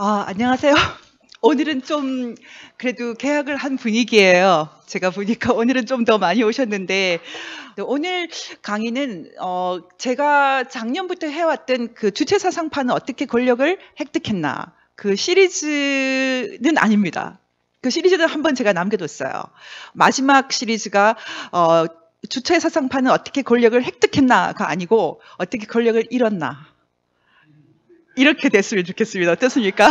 안녕하세요. 오늘은 좀 그래도 개학을 한 분위기예요. 제가 보니까 오늘은 좀 더 많이 오셨는데 오늘 강의는 제가 작년부터 해왔던 그 주체사상파는 어떻게 권력을 획득했나 그 시리즈는 아닙니다. 그 시리즈는 한번 제가 남겨뒀어요. 마지막 시리즈가 주체사상파는 어떻게 권력을 획득했나가 아니고 어떻게 권력을 잃었나 이렇게 됐으면 좋겠습니다. 어떻습니까?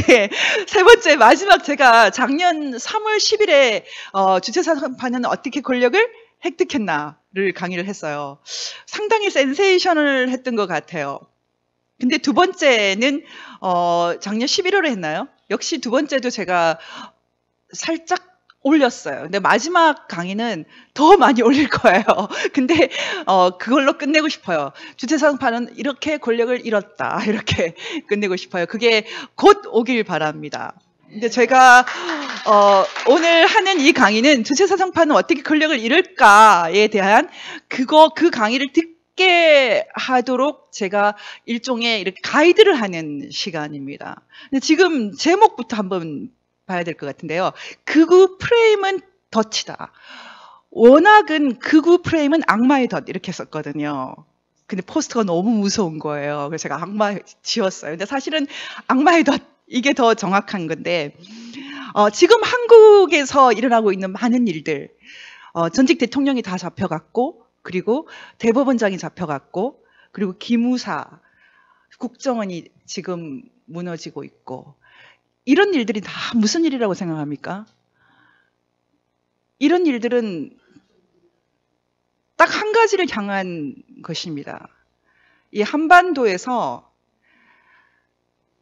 예. 세 번째, 마지막 제가 작년 3월 10일에 주체사상파는 어떻게 권력을 획득했나를 강의를 했어요. 상당히 센세이션을 했던 것 같아요. 근데 두 번째는 작년 11월에 했나요? 역시 두 번째도 제가 살짝 올렸어요. 근데 마지막 강의는 더 많이 올릴 거예요. 근데 그걸로 끝내고 싶어요. 주체사상파는 이렇게 권력을 잃었다. 이렇게 끝내고 싶어요. 그게 곧 오길 바랍니다. 근데 제가 오늘 하는 이 강의는 주체사상파는 어떻게 권력을 잃을까에 대한 그 강의를 듣게 하도록 제가 일종의 이렇게 가이드를 하는 시간입니다. 근데 지금 제목부터 한번 봐야 될 것 같은데요. 극우 프레임은 덫이다. 워낙은 극우 프레임은 악마의 덫 이렇게 썼거든요. 근데 포스터가 너무 무서운 거예요. 그래서 제가 악마 지웠어요. 근데 사실은 악마의 덫 이게 더 정확한 건데 지금 한국에서 일어나고 있는 많은 일들 전직 대통령이 다 잡혀갔고 그리고 대법원장이 잡혀갔고 그리고 기무사 국정원이 지금 무너지고 있고 이런 일들이 다 무슨 일이라고 생각합니까? 이런 일들은 딱 한 가지를 향한 것입니다. 이 한반도에서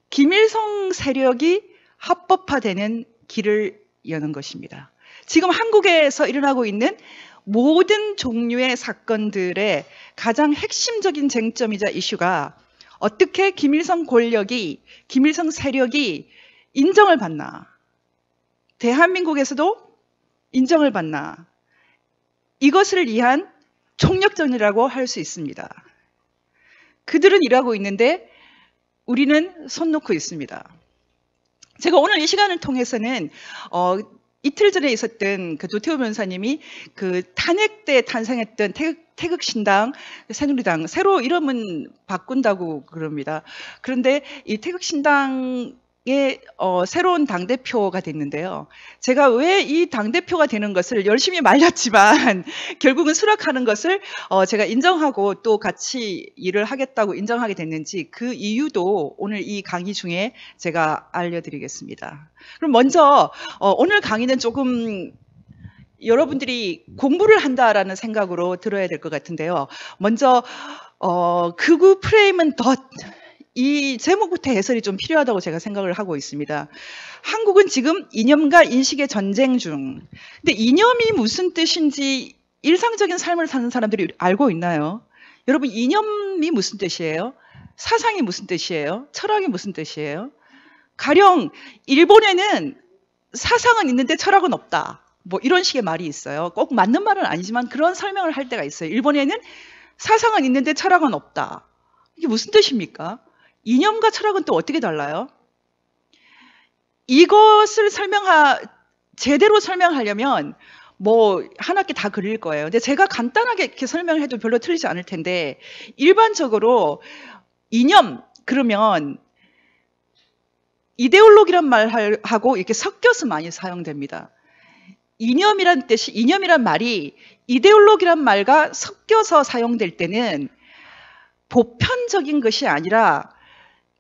김일성 세력이 합법화되는 길을 여는 것입니다. 지금 한국에서 일어나고 있는 모든 종류의 사건들의 가장 핵심적인 쟁점이자 이슈가 어떻게 김일성 권력이, 김일성 세력이 인정을 받나? 대한민국에서도 인정을 받나? 이것을 위한 총력전이라고 할 수 있습니다. 그들은 일하고 있는데 우리는 손 놓고 있습니다. 제가 오늘 이 시간을 통해서는 이틀 전에 있었던 그 조태호 변호사님이 그 탄핵 때 탄생했던 태극신당, 새누리당 새로 이름은 바꾼다고 그럽니다. 그런데 이 태극신당의 새로운 당대표가 됐는데요. 제가 왜 이 당대표가 되는 것을 열심히 말렸지만 결국은 수락하는 것을 제가 인정하고 또 같이 일을 하겠다고 인정하게 됐는지 그 이유도 오늘 이 강의 중에 제가 알려드리겠습니다. 그럼 먼저 오늘 강의는 조금 여러분들이 공부를 한다라는 생각으로 들어야 될 것 같은데요. 먼저 극우 프레임은 덫. 이 제목부터 해설이 좀 필요하다고 제가 생각을 하고 있습니다. 한국은 지금 이념과 인식의 전쟁 중. 근데 이념이 무슨 뜻인지 일상적인 삶을 사는 사람들이 알고 있나요? 여러분 이념이 무슨 뜻이에요? 사상이 무슨 뜻이에요? 철학이 무슨 뜻이에요? 가령 일본에는 사상은 있는데 철학은 없다. 뭐 이런 식의 말이 있어요. 꼭 맞는 말은 아니지만 그런 설명을 할 때가 있어요. 일본에는 사상은 있는데 철학은 없다. 이게 무슨 뜻입니까? 이념과 철학은 또 어떻게 달라요? 이것을 제대로 설명하려면 뭐 한 학기 다 그릴 거예요. 근데 제가 간단하게 이렇게 설명을 해도 별로 틀리지 않을 텐데 일반적으로 이념 그러면 이데올로기란 말하고 이렇게 섞여서 많이 사용됩니다. 이념이란 말이 이데올로기란 말과 섞여서 사용될 때는 보편적인 것이 아니라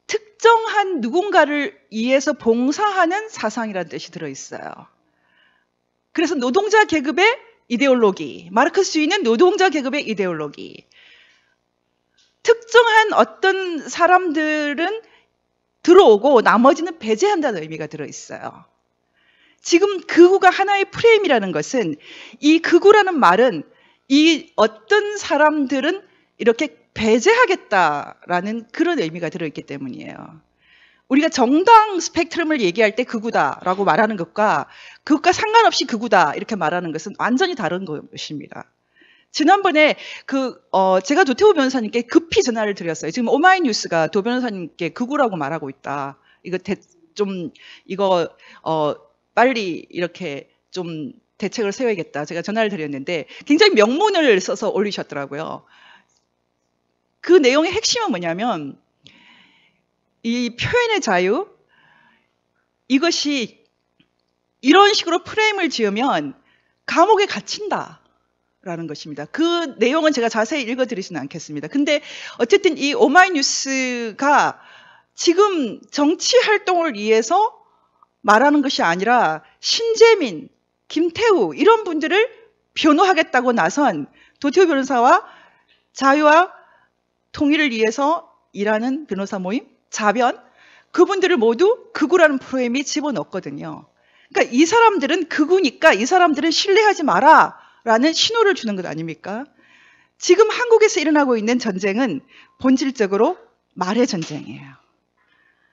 특정한 누군가를 위해서 봉사하는 사상이라는 뜻이 들어있어요. 그래서 노동자 계급의 이데올로기, 마르크스주의는 노동자 계급의 이데올로기. 특정한 어떤 사람들은 들어오고 나머지는 배제한다는 의미가 들어있어요. 지금 극우가 하나의 프레임이라는 것은 이 극우라는 말은 이 어떤 사람들은 이렇게 배제하겠다라는 그런 의미가 들어있기 때문이에요. 우리가 정당 스펙트럼을 얘기할 때 극우다라고 말하는 것과 그것과 상관없이 극우다 이렇게 말하는 것은 완전히 다른 것입니다. 지난번에 제가 도태호 변호사님께 급히 전화를 드렸어요. 지금 오마이뉴스가 도 변호사님께 극우라고 말하고 있다. 이거 좀 이거 빨리 이렇게 좀 대책을 세워야겠다. 제가 전화를 드렸는데 굉장히 명문을 써서 올리셨더라고요. 그 내용의 핵심은 뭐냐면 이 표현의 자유, 이것이 이런 식으로 프레임을 지으면 감옥에 갇힌다라는 것입니다. 그 내용은 제가 자세히 읽어드리지는 않겠습니다. 근데 어쨌든 이 오마이뉴스가 지금 정치 활동을 위해서 말하는 것이 아니라 신재민, 김태우 이런 분들을 변호하겠다고 나선 도태우 변호사와 자유와 통일을 위해서 일하는 변호사 모임, 자변, 그분들을 모두 극우라는 프레임이 집어넣었거든요. 그러니까 이 사람들은 극우니까 이 사람들은 신뢰하지 마라 라는 신호를 주는 것 아닙니까? 지금 한국에서 일어나고 있는 전쟁은 본질적으로 말의 전쟁이에요.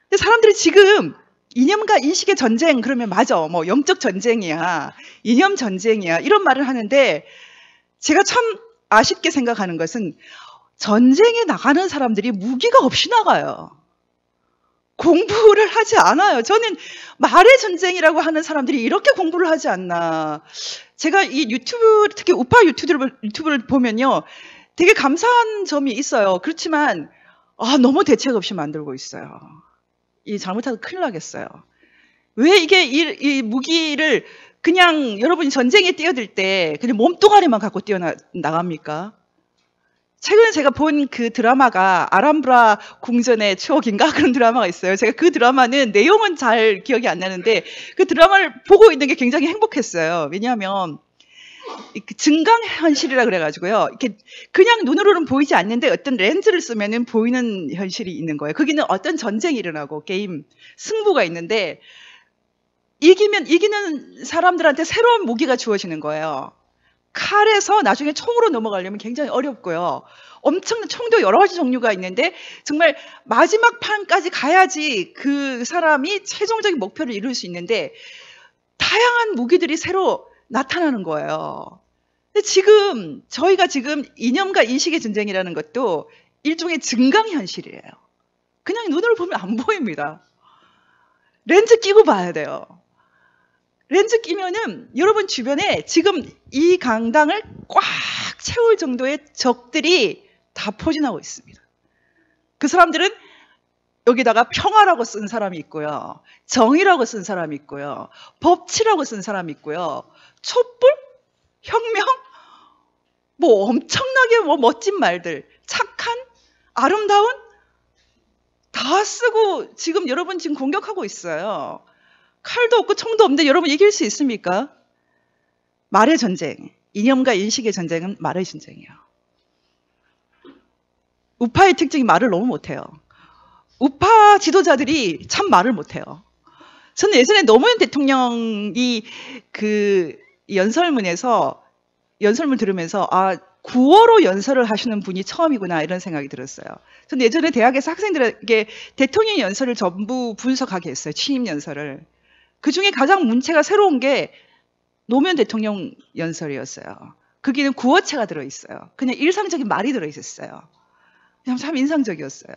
근데 사람들이 지금 이념과 인식의 전쟁 그러면 맞아, 뭐 영적 전쟁이야, 이념 전쟁이야 이런 말을 하는데 제가 참 아쉽게 생각하는 것은 전쟁에 나가는 사람들이 무기가 없이 나가요. 공부를 하지 않아요. 저는 말의 전쟁이라고 하는 사람들이 이렇게 공부를 하지 않나. 제가 이 유튜브, 특히 우파 유튜브를 보면요, 되게 감사한 점이 있어요. 그렇지만 너무 대책 없이 만들고 있어요. 이 잘못하면 큰일 나겠어요. 왜 이게 이 무기를 그냥 여러분이 전쟁에 뛰어들 때 그냥 몸뚱아리만 갖고 뛰어나갑니까? 최근에 제가 본 그 드라마가 아람브라 궁전의 추억인가? 그런 드라마가 있어요. 제가 그 드라마는 내용은 잘 기억이 안 나는데 그 드라마를 보고 있는 게 굉장히 행복했어요. 왜냐하면 증강현실이라 그래가지고요. 이렇게 그냥 눈으로는 보이지 않는데 어떤 렌즈를 쓰면은 보이는 현실이 있는 거예요. 거기는 어떤 전쟁이 일어나고 게임 승부가 있는데 이기는 사람들한테 새로운 무기가 주어지는 거예요. 칼에서 나중에 총으로 넘어가려면 굉장히 어렵고요. 엄청난 총도 여러 가지 종류가 있는데 정말 마지막 판까지 가야지 그 사람이 최종적인 목표를 이룰 수 있는데 다양한 무기들이 새로 나타나는 거예요. 근데 지금 저희가 지금 이념과 인식의 전쟁이라는 것도 일종의 증강현실이에요. 그냥 눈으로 보면 안 보입니다. 렌즈 끼고 봐야 돼요. 렌즈 끼면은 여러분 주변에 지금 이 강당을 꽉 채울 정도의 적들이 다 포진하고 있습니다. 그 사람들은 여기다가 평화라고 쓴 사람이 있고요. 정의라고 쓴 사람이 있고요. 법치라고 쓴 사람이 있고요. 촛불? 혁명? 뭐 엄청나게 뭐 멋진 말들, 착한? 아름다운? 다 쓰고 지금 여러분 지금 공격하고 있어요. 칼도 없고 총도 없는데 여러분 이길 수 있습니까? 말의 전쟁, 이념과 인식의 전쟁은 말의 전쟁이에요. 우파의 특징이 말을 너무 못해요. 우파 지도자들이 참 말을 못해요. 저는 예전에 노무현 대통령이 그 연설문 들으면서 구어로 연설을 하시는 분이 처음이구나 이런 생각이 들었어요. 저는 예전에 대학에서 학생들에게 대통령 연설을 전부 분석하게 했어요. 취임 연설을. 그중에 가장 문체가 새로운 게 노무현 대통령 연설이었어요. 거기는 구어체가 들어있어요. 그냥 일상적인 말이 들어있었어요. 그냥 참 인상적이었어요.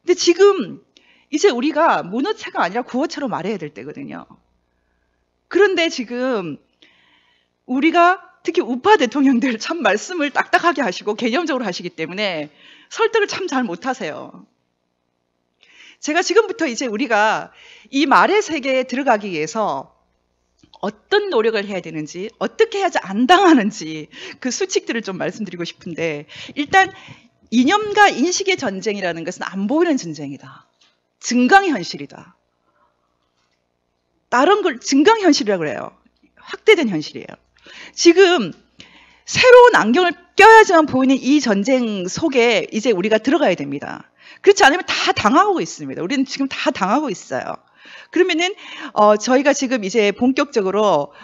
근데 지금 이제 우리가 문어체가 아니라 구어체로 말해야 될 때거든요. 그런데 지금 우리가 특히 우파 대통령들 참 말씀을 딱딱하게 하시고 개념적으로 하시기 때문에 설득을 참 잘 못하세요. 제가 지금부터 이제 우리가 이 말의 세계에 들어가기 위해서 어떤 노력을 해야 되는지, 어떻게 해야지 안 당하는지 그 수칙들을 좀 말씀드리고 싶은데, 일단 이념과 인식의 전쟁이라는 것은 안 보이는 전쟁이다. 증강현실이다. 다른 걸 증강현실이라고 그래요. 확대된 현실이에요. 지금 새로운 안경을 껴야지만 보이는 이 전쟁 속에 이제 우리가 들어가야 됩니다. 그렇지 않으면 다 당하고 있습니다. 우리는 지금 다 당하고 있어요. 그러면은 저희가 지금 이제 본격적으로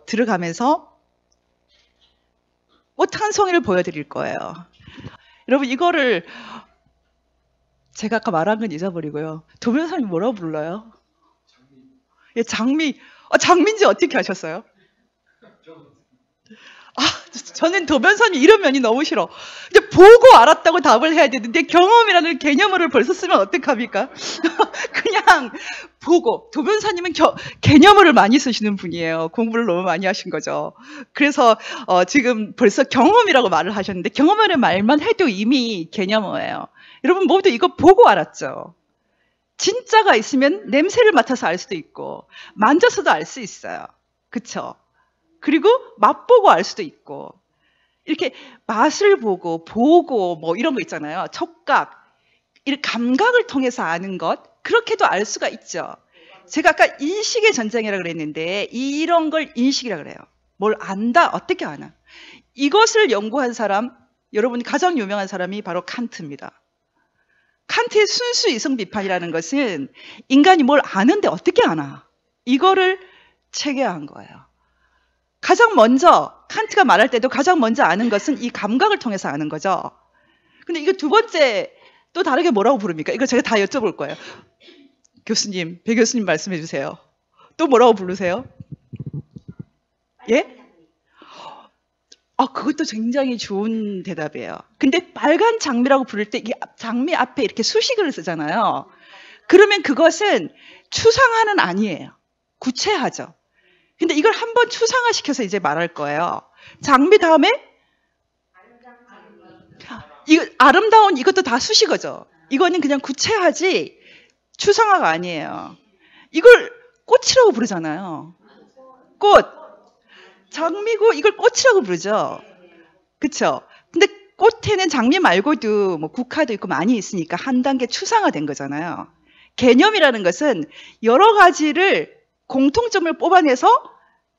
들어가면서 한 송이를 보여드릴 거예요. 여러분 이거를 제가 아까 말한 건 잊어버리고요. 도 변호사님 뭐라고 불러요? 장미. 장미인지 어떻게 하셨어요? 아, 저는 도변선이 이런 면이 너무 싫어. 이제 보고 알았다고 답을 해야 되는데 경험이라는 개념어를 벌써 쓰면 어떡합니까? 그냥 보고. 도변사님은 개념어를 많이 쓰시는 분이에요. 공부를 너무 많이 하신 거죠. 그래서 지금 벌써 경험이라고 말을 하셨는데 경험이라는 말만 해도 이미 개념어예요. 여러분 모두 이거 보고 알았죠? 진짜가 있으면 냄새를 맡아서 알 수도 있고 만져서도 알 수 있어요. 그쵸? 그리고 맛보고 알 수도 있고 이렇게 맛을 보고 뭐 이런 거 있잖아요. 촉각, 이런 감각을 통해서 아는 것, 그렇게도 알 수가 있죠. 제가 아까 인식의 전쟁이라고 그랬는데 이런 걸 인식이라고 그래요. 뭘 안다, 어떻게 아나. 이것을 연구한 사람, 여러분이 가장 유명한 사람이 바로 칸트입니다. 칸트의 순수 이성 비판이라는 것은 인간이 뭘 아는데 어떻게 아나, 이거를 체계화한 거예요. 가장 먼저 칸트가 말할 때도 가장 먼저 아는 것은 이 감각을 통해서 아는 거죠. 근데 이거 두 번째 또 다르게 뭐라고 부릅니까? 이거 제가 다 여쭤볼 거예요. 교수님, 배 교수님 말씀해 주세요. 또 뭐라고 부르세요? 예? 그것도 굉장히 좋은 대답이에요. 근데 빨간 장미라고 부를 때 이 장미 앞에 이렇게 수식어를 쓰잖아요. 그러면 그것은 추상화는 아니에요. 구체화죠. 근데 이걸 한번 추상화시켜서 이제 말할 거예요. 장미 다음에 이거 아름다운, 이것도 다 수식어죠. 이거는 그냥 구체화지 추상화가 아니에요. 이걸 꽃이라고 부르잖아요. 꽃. 장미고 이걸 꽃이라고 부르죠. 그쵸? 근데 꽃에는 장미 말고도 뭐 국화도 있고 많이 있으니까 한 단계 추상화된 거잖아요. 개념이라는 것은 여러 가지를 공통점을 뽑아내서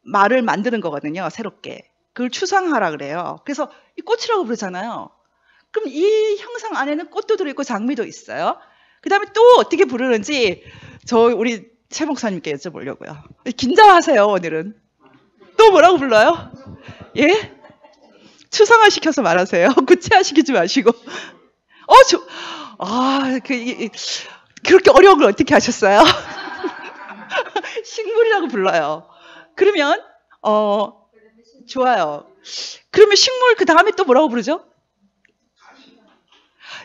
말을 만드는 거거든요. 새롭게. 그걸 추상화라 그래요. 그래서 이 꽃이라고 부르잖아요. 그럼 이 형상 안에는 꽃도 들어있고 장미도 있어요. 그 다음에 또 어떻게 부르는지 우리 최 목사님께 여쭤보려고요. 긴장하세요, 오늘은. 또 뭐라고 불러요? 예? 추상화시켜서 말하세요. 구체화시키지 마시고. 그렇게 어려운 걸 어떻게 하셨어요? 식물이라고 불러요. 그러면 좋아요. 그러면 식물 그 다음에 또 뭐라고 부르죠?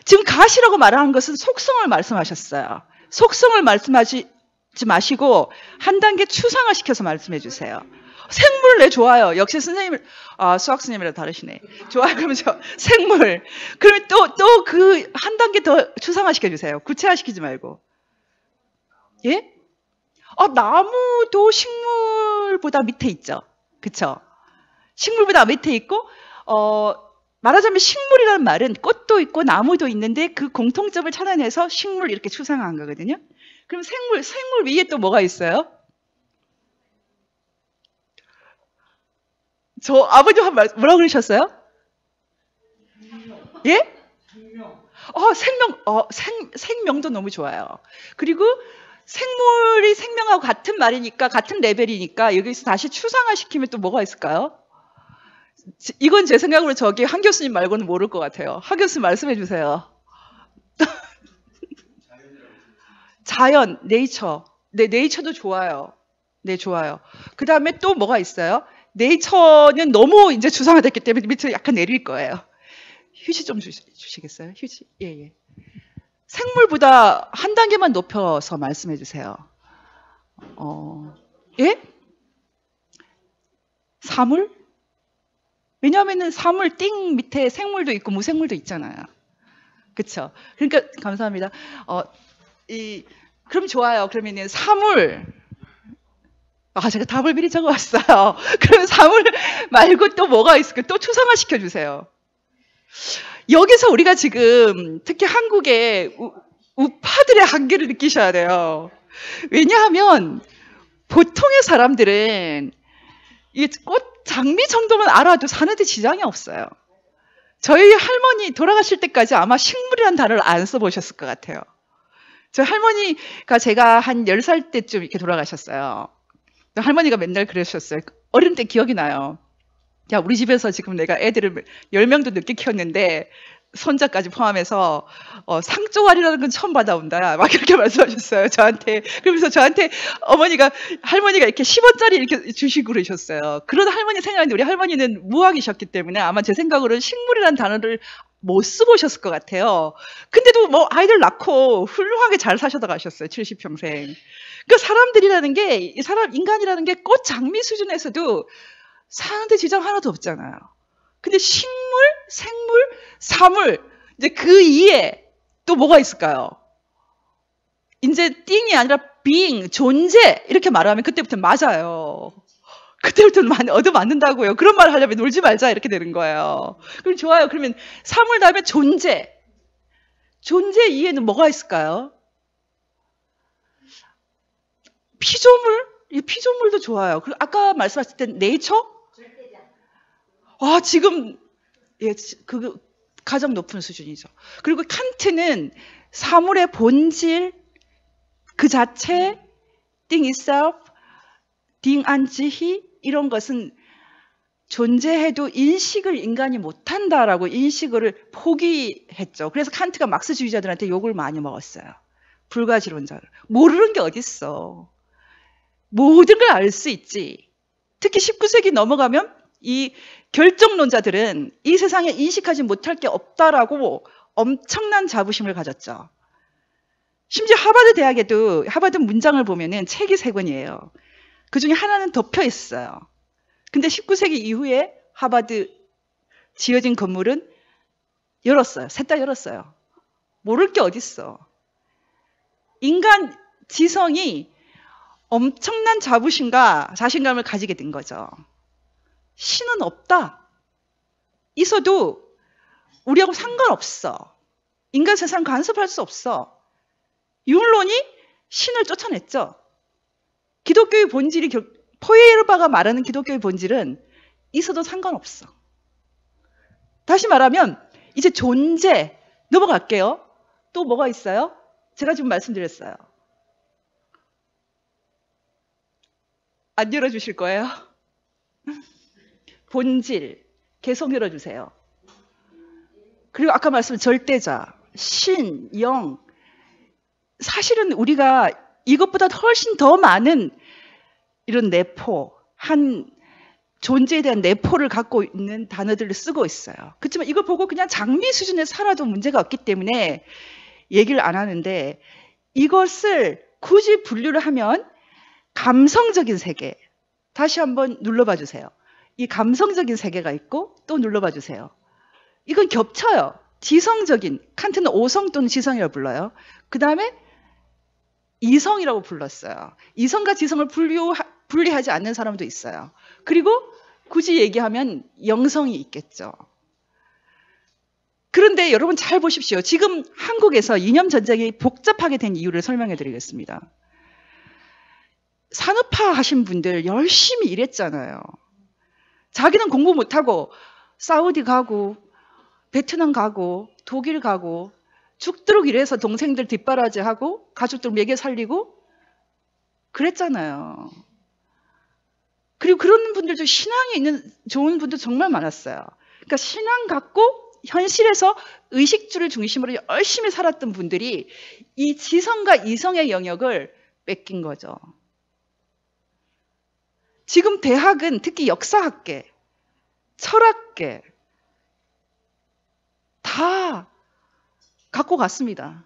지금 가시라고 말하는 것은 속성을 말씀하셨어요. 속성을 말씀하지 마시고 한 단계 추상화시켜서 말씀해 주세요. 생물, 네, 좋아요. 역시 선생님을, 수학 선생님이랑 다르시네. 좋아요. 그러면 생물. 그러면 또 그 한 단계 더 추상화시켜 주세요. 구체화시키지 말고. 예? 나무도 식물보다 밑에 있죠. 그쵸? 식물보다 밑에 있고, 말하자면 식물이라는 말은 꽃도 있고 나무도 있는데 그 공통점을 찾아내서 식물 이렇게 추상화한 거거든요. 그럼 생물 위에 또 뭐가 있어요? 저 아버님 뭐라고 그러셨어요? 예? 생명도 너무 좋아요. 그리고 생물이 생명하고 같은 말이니까, 같은 레벨이니까 여기서 다시 추상화시키면 또 뭐가 있을까요? 이건 제 생각으로 저기 한 교수님 말고는 모를 것 같아요. 한 교수님 말씀해 주세요. 자연, 네이처. 네, 네이처도 좋아요. 네, 좋아요. 그 다음에 또 뭐가 있어요? 네이처는 너무 이제 추상화됐기 때문에 밑으로 약간 내릴 거예요. 휴지 좀 주시겠어요? 휴지. 예. 생물보다 한 단계만 높여서 말씀해 주세요. 예? 사물? 왜냐하면은 사물 띵 밑에 생물도 있고 무생물도 있잖아요. 그쵸? 그러니까 감사합니다. 그럼 좋아요. 그러면은 사물. 제가 답을 미리 적어왔어요. 그러면 사물 말고 또 뭐가 있을까요? 또 추상화 시켜주세요. 여기서 우리가 지금 특히 한국의 우파들의 한계를 느끼셔야 돼요. 왜냐하면 보통의 사람들은 이 꽃 장미 정도만 알아도 사는데 지장이 없어요. 저희 할머니 돌아가실 때까지 아마 식물이라는 단어를 안 써보셨을 것 같아요. 저희 할머니가 제가 한 10살 때쯤 이렇게 돌아가셨어요. 할머니가 맨날 그러셨어요. 어릴 때 기억이 나요. 야, 우리 집에서 지금 내가 애들을 10명도 늦게 키웠는데 손자까지 포함해서 상조활이라는 건 처음 받아온다. 막 이렇게 말씀하셨어요, 저한테. 그러면서 저한테 할머니가 이렇게 10원짜리 이렇게 주시고 그러셨어요. 그런 할머니 생각하는데 우리 할머니는 무학이셨기 때문에 아마 제 생각으로는 식물이라는 단어를 못 쓰보셨을 것 같아요. 근데도 뭐 아이들 낳고 훌륭하게 잘 사셔다 가셨어요, 70평생. 그 사람들이라는 게, 인간이라는 게 꽃 장미 수준에서도 사는데 지장 하나도 없잖아요. 근데 식물, 생물, 사물, 이제 그 이에 또 뭐가 있을까요? 이제 띵이 아니라 being, 존재, 이렇게 말하면 그때부터 맞아요. 그때부터 얻어맞는다고요. 그런 말을 하려면 놀지 말자 이렇게 되는 거예요. 그럼 좋아요. 그러면 사물 다음에 존재. 존재 이에는 뭐가 있을까요? 피조물? 이 피조물도 좋아요. 그리고 아까 말씀하실 때 네이처? 지금 그 가장 높은 수준이죠. 그리고 칸트는 사물의 본질 그 자체, thing itself, ding an sich 이런 것은 존재해도 인식을 인간이 못한다라고 인식을 포기했죠. 그래서 칸트가 막스주의자들한테 욕을 많이 먹었어요. 불가지론자를. 모르는 게 어딨어. 모든 걸 알 수 있지. 특히 19세기 넘어가면 이 결정론자들은 이 세상에 인식하지 못할 게 없다라고 엄청난 자부심을 가졌죠. 심지어 하버드 대학에도 하버드 문장을 보면은 책이 3권이에요. 그 중에 하나는 덮여 있어요. 근데 19세기 이후에 하버드 지어진 건물은 열었어요. 셋 다 열었어요. 모를 게 어딨어. 인간 지성이 엄청난 자부심과 자신감을 가지게 된 거죠. 신은 없다. 있어도 우리하고 상관없어. 인간 세상 간섭할 수 없어. 율론이 신을 쫓아냈죠. 기독교의 본질이 포에르바가 말하는 기독교의 본질은 있어도 상관없어. 다시 말하면 이제 존재 넘어갈게요. 또 뭐가 있어요? 제가 지금 말씀드렸어요. 안 열어주실 거예요? 본질 계속 열어주세요. 그리고 아까 말씀한 절대자, 신, 영. 사실은 우리가 이것보다 훨씬 더 많은 이런 내포, 한 존재에 대한 내포를 갖고 있는 단어들을 쓰고 있어요. 그렇지만 이걸 보고 그냥 장미 수준에 살아도 문제가 없기 때문에 얘기를 안 하는데, 이것을 굳이 분류를 하면 감성적인 세계. 다시 한번 눌러봐 주세요. 이 감성적인 세계가 있고 또 눌러봐 주세요. 이건 겹쳐요. 지성적인, 칸트는 오성 또는 지성이라고 불러요. 그 다음에 이성이라고 불렀어요. 이성과 지성을 분리하지 않는 사람도 있어요. 그리고 굳이 얘기하면 영성이 있겠죠. 그런데 여러분 잘 보십시오. 지금 한국에서 이념 전쟁이 복잡하게 된 이유를 설명해 드리겠습니다. 산업화 하신 분들 열심히 일했잖아요. 자기는 공부 못하고 사우디 가고 베트남 가고 독일 가고 죽도록 일해서 동생들 뒷바라지하고 가족들 먹여 살리고 그랬잖아요. 그리고 그런 분들도 신앙이 있는 좋은 분도 정말 많았어요. 그러니까 신앙 갖고 현실에서 의식주를 중심으로 열심히 살았던 분들이 이 지성과 이성의 영역을 뺏긴 거죠. 지금 대학은 특히 역사학계, 철학계 다 갖고 갔습니다.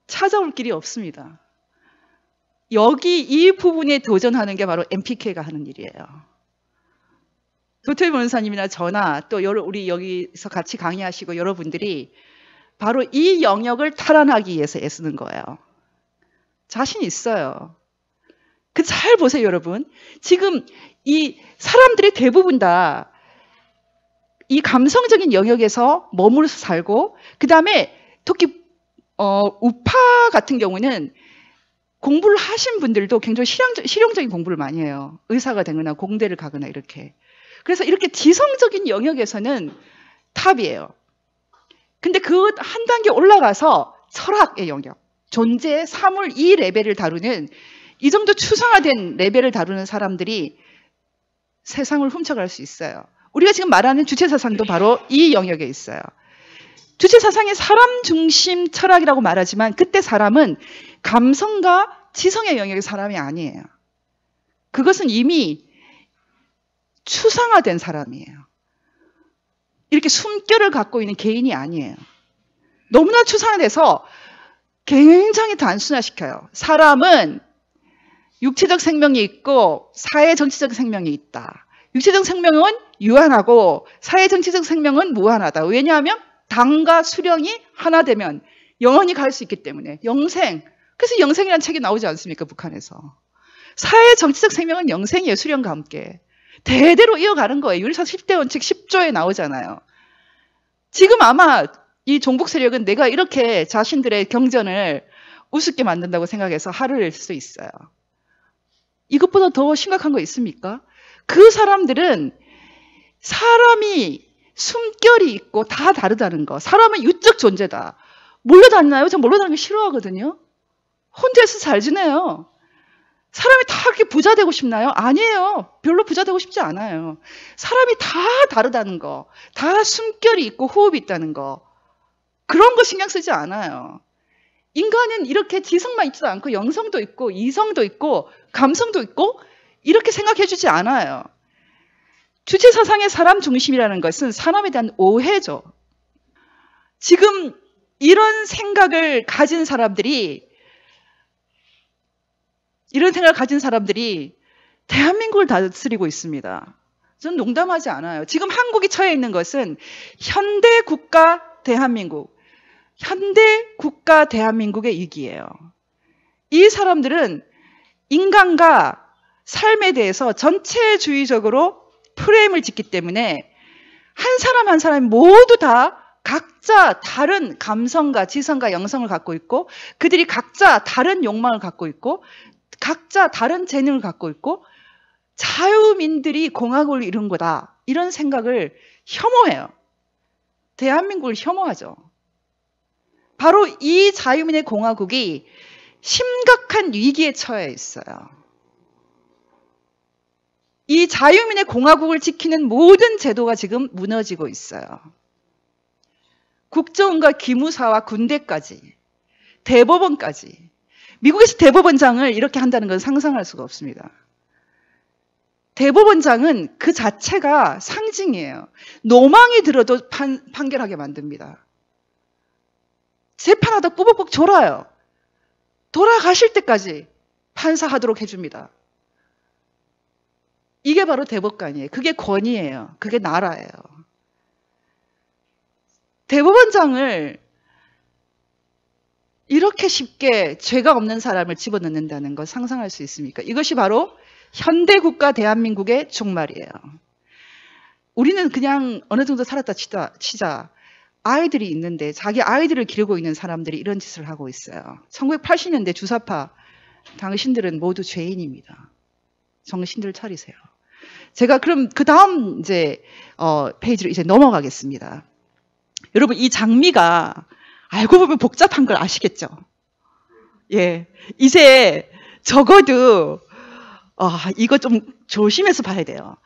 찾아올 길이 없습니다. 여기 이 부분에 도전하는 게 바로 MPK가 하는 일이에요. 도토리 변호사님이나 저나 또 우리 여기서 같이 강의하시고 여러분들이 바로 이 영역을 탈환하기 위해서 애쓰는 거예요. 자신 있어요. 잘 보세요, 여러분. 지금 이 사람들이 대부분 다 이 감성적인 영역에서 머물러서 살고, 그 다음에 특히 우파 같은 경우는 공부를 하신 분들도 굉장히 실용적인 공부를 많이 해요. 의사가 되거나 공대를 가거나 이렇게. 그래서 이렇게 지성적인 영역에서는 탑이에요. 근데 그 한 단계 올라가서 철학의 영역, 존재, 사물 이 레벨을 다루는, 이 정도 추상화된 레벨을 다루는 사람들이 세상을 훔쳐갈 수 있어요. 우리가 지금 말하는 주체사상도 바로 이 영역에 있어요. 주체사상의 사람 중심 철학이라고 말하지만 그때 사람은 감성과 지성의 영역의 사람이 아니에요. 그것은 이미 추상화된 사람이에요. 이렇게 숨결을 갖고 있는 개인이 아니에요. 너무나 추상화돼서 굉장히 단순화시켜요. 사람은 육체적 생명이 있고 사회 정치적 생명이 있다. 육체적 생명은 유한하고 사회 정치적 생명은 무한하다. 왜냐하면 당과 수령이 하나 되면 영원히 갈 수 있기 때문에. 영생. 그래서 영생이라는 책이 나오지 않습니까? 북한에서. 사회 정치적 생명은 영생이에요. 수령과 함께. 대대로 이어가는 거예요. 유리사 10대 원칙 10조에 나오잖아요. 지금 아마 이 종북 세력은 내가 이렇게 자신들의 경전을 우습게 만든다고 생각해서 화를 낼 수 있어요. 이것보다 더 심각한 거 있습니까? 그 사람들은 사람이 숨결이 있고 다 다르다는 거. 사람은 유적 존재다. 뭘로 다니나요? 전 뭘로 다니는 거 싫어하거든요. 혼자서 잘 지내요. 사람이 다 그렇게 부자 되고 싶나요? 아니에요. 별로 부자 되고 싶지 않아요. 사람이 다 다르다는 거. 다 숨결이 있고 호흡이 있다는 거. 그런 거 신경 쓰지 않아요. 인간은 이렇게 지성만 있지도 않고 영성도 있고 이성도 있고 감성도 있고 이렇게 생각해 주지 않아요. 주체사상의 사람 중심이라는 것은 사람에 대한 오해죠. 지금 이런 생각을 가진 사람들이 대한민국을 다스리고 있습니다. 저는 농담하지 않아요. 지금 한국이 처해 있는 것은 현대 국가 대한민국의 위기예요. 이 사람들은 인간과 삶에 대해서 전체주의적으로 프레임을 짓기 때문에 한 사람 한 사람이 모두 다 각자 다른 감성과 지성과 영성을 갖고 있고 그들이 각자 다른 욕망을 갖고 있고 각자 다른 재능을 갖고 있고 자유민들이 공화국을 이룬 거다. 이런 생각을 혐오해요. 대한민국을 혐오하죠. 바로 이 자유민의 공화국이 심각한 위기에 처해 있어요. 이 자유민의 공화국을 지키는 모든 제도가 지금 무너지고 있어요. 국정원과 기무사와 군대까지, 대법원까지. 미국에서 대법원장을 이렇게 한다는 건 상상할 수가 없습니다. 대법원장은 그 자체가 상징이에요. 노망이 들어도 판결하게 만듭니다. 재판하다 꾸벅꾸벅 졸아요. 돌아가실 때까지 판사하도록 해줍니다. 이게 바로 대법관이에요. 그게 권위예요. 그게 나라예요. 대법원장을 이렇게 쉽게 죄가 없는 사람을 집어넣는다는 걸 상상할 수 있습니까? 이것이 바로 현대국가 대한민국의 종말이에요. 우리는 그냥 어느 정도 살았다 치자. 아이들이 있는데 자기 아이들을 기르고 있는 사람들이 이런 짓을 하고 있어요. 1980년대 주사파 당신들은 모두 죄인입니다. 정신들 차리세요. 제가 그럼 그 다음 이제 페이지로 이제 넘어가겠습니다. 여러분 이 장미가 알고 보면 복잡한 걸 아시겠죠? 예, 이제 적어도 이거 좀 조심해서 봐야 돼요.